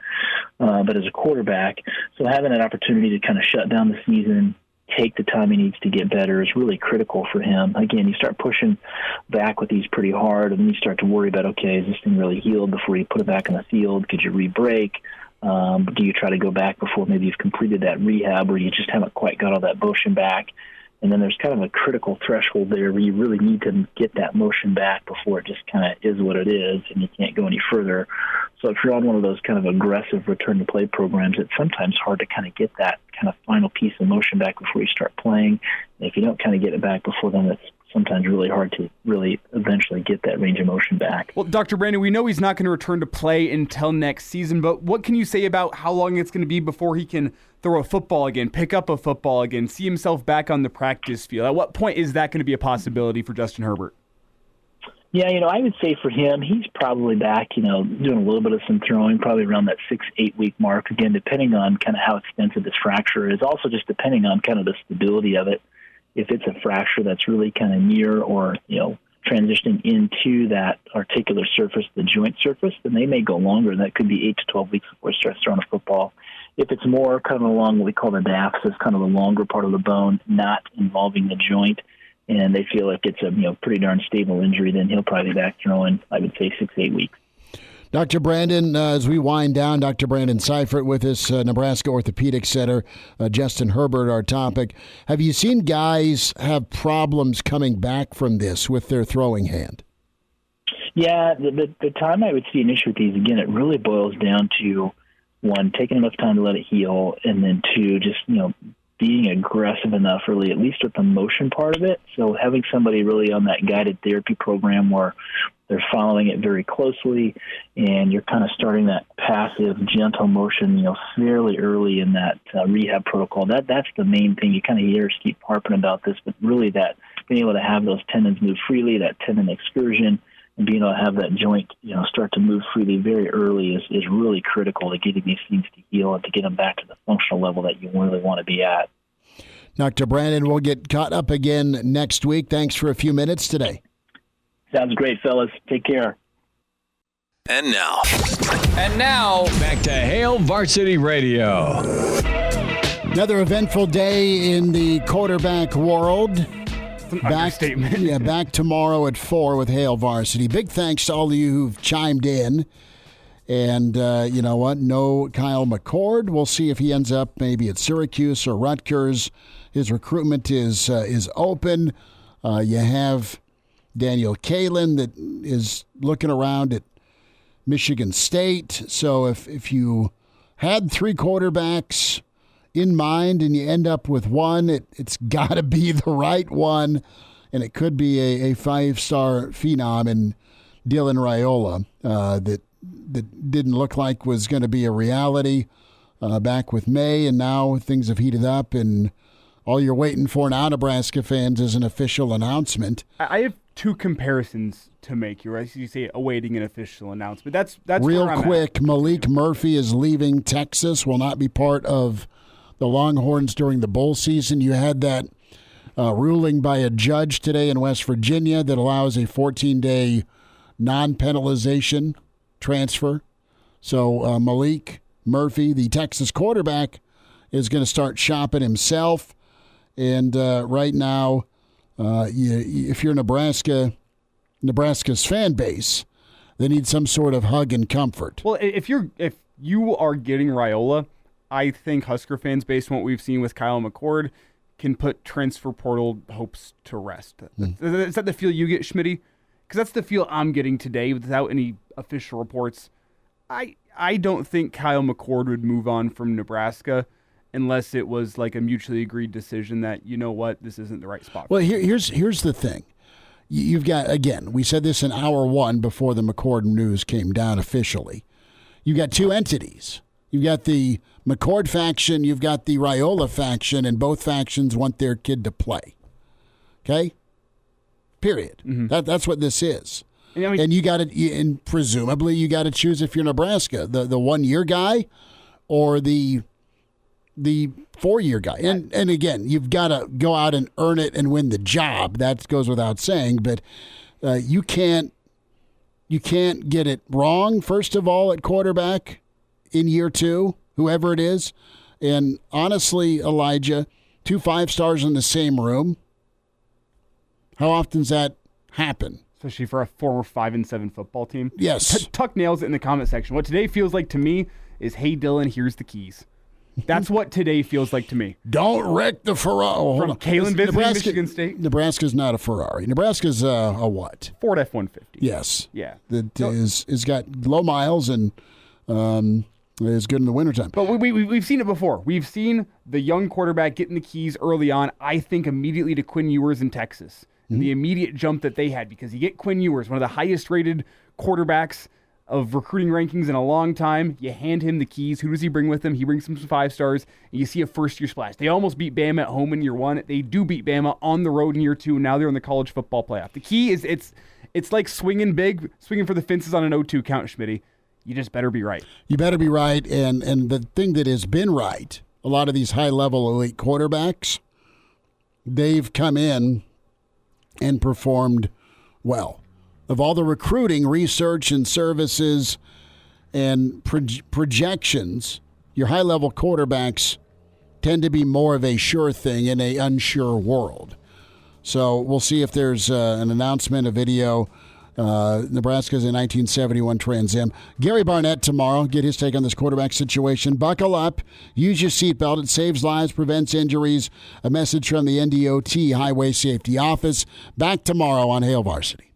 But as a quarterback, so having an opportunity to kind of shut down the season, take the time he needs to get better is really critical for him. Again, you start pushing back with these pretty hard, and then you start to worry about, okay, is this thing really healed before you put it back in the field? Could you re-break? Do you try to go back before maybe you've completed that rehab where you just haven't quite got all that motion back? And then there's kind of a critical threshold there where you really need to get that motion back before it just kind of is what it is and you can't go any further. So if you're on one of those kind of aggressive return-to-play programs, it's sometimes hard to kind of get that kind of final piece of motion back before you start playing. And if you don't kind of get it back before then, it's sometimes really hard to really eventually get that range of motion back. Well, Dr. Brandon, we know he's not going to return to play until next season, but what can you say about how long it's going to be before he can throw a football again, pick up a football again, see himself back on the practice field? At what point is that going to be a possibility for Justin Herbert? Yeah, I would say for him, he's probably back, doing a little bit of some throwing, probably around that 6-8 week mark, again, depending on kind of how extensive this fracture is, also just depending on kind of the stability of it. If it's a fracture that's really kind of near or, transitioning into that articular surface, the joint surface, then they may go longer. That could be 8 to 12 weeks before he starts throwing a football. If it's more kind of along what we call the diaphysis, kind of the longer part of the bone, not involving the joint, and they feel like it's a pretty darn stable injury, then he'll probably be back throwing, I would say, 6-8 weeks. Dr. Brandon, as we wind down, Dr. Brandon Seifert with us, Nebraska Orthopedic Center, Justin Herbert, our topic. Have you seen guys have problems coming back from this with their throwing hand? Yeah, the time I would see an issue with these, again, it really boils down to, one, taking enough time to let it heal, and then two, just, being aggressive enough early, at least with the motion part of it. So having somebody really on that guided therapy program where they're following it very closely and you're kind of starting that passive, gentle motion, fairly early in that rehab protocol. That's the main thing. You kind of hear us keep harping about this, but really that being able to have those tendons move freely, that tendon excursion, and being able to have that joint, start to move freely very early is really critical to getting these things to heal and to get them back to the functional level that you really want to be at. Dr. Brandon, we'll get caught up again next week. Thanks for a few minutes today. Sounds great, fellas. Take care. And now, back to Hail Varsity Radio. Another eventful day in the quarterback world. Understatement. Back tomorrow at 4 with Hail Varsity. Big thanks to all of you who've chimed in. And you know what? No Kyle McCord. We'll see if he ends up maybe at Syracuse or Rutgers. His recruitment is open. You have Daniel Kaelin that is looking around at Michigan State. So if you had 3 quarterbacks in mind and you end up with one, it's got to be the right one, and it could be a 5-star phenom in Dylan Raiola that didn't look like was going to be a reality back with May, and now things have heated up, and all you're waiting for now, Nebraska fans, is an official announcement. I have 2 comparisons to make here. As you say, awaiting an official announcement. That's real where I'm quick. at. Malik Murphy is leaving Texas, will not be part of the Longhorns during the bowl season. You had that ruling by a judge today in West Virginia that allows a 14-day non-penalization transfer. So Malik Murphy, the Texas quarterback, is going to start shopping himself. And right now, if you're Nebraska's fan base, they need some sort of hug and comfort. Well, if you are getting Raiola, I think Husker fans, based on what we've seen with Kyle McCord, can put transfer portal hopes to rest. Is that the feel you get, Schmitty? Because that's the feel I'm getting today without any official reports. I don't think Kyle McCord would move on from Nebraska unless it was like a mutually agreed decision that, you know what, this isn't the right spot. Well, here's the thing. You've got, again, we said this in hour 1 before the McCord news came down officially. You've got 2 entities. You've got the McCord faction, you've got the Raiola faction, and both factions want their kid to play. Okay? Period. Mm-hmm. That's what this is. And you got to, and presumably you got to choose if you're Nebraska, the 1-year guy or the 4-year guy. And again, you've got to go out and earn it and win the job. That goes without saying. But you can't get it wrong, first of all, at quarterback in year 2, whoever it is. And honestly, Elijah, 2 5-stars in the same room, how often does that happen? Especially for a former 5-7 football team. Yes. Tuck nails it in the comment section. What today feels like to me is, hey, Dylan, here's the keys. That's what today feels like to me. Don't wreck the Ferrari. From Kaelin visiting Michigan State. Nebraska's not a Ferrari. Nebraska's a what? Ford F-150. Yes. Yeah. That is got low miles and is good in the wintertime. But we've seen it before. We've seen the young quarterback getting the keys early on, I think immediately to Quinn Ewers in Texas. And the immediate jump that they had, because you get Quinn Ewers, one of the highest rated quarterbacks of recruiting rankings in a long time. You hand him the keys. Who does he bring with him? He brings some 5-stars, and you see a first-year splash. They almost beat Bama at home in year 1. They do beat Bama on the road in year 2, and now they're in the college football playoff. The key is it's like swinging big, swinging for the fences on an 0-2 count, Schmitty. You just better be right. You better be right, and the thing that has been right, a lot of these high-level elite quarterbacks, they've come in and performed well. Of all the recruiting, research, and services and projections, your high-level quarterbacks tend to be more of a sure thing in an unsure world. So we'll see if there's an announcement, a video Nebraska's a 1971 Trans Am. Gary Barnett tomorrow. Get his take on this quarterback situation. Buckle up. Use your seatbelt. It saves lives, prevents injuries. A message from the NDOT Highway Safety Office. Back tomorrow on Hail Varsity.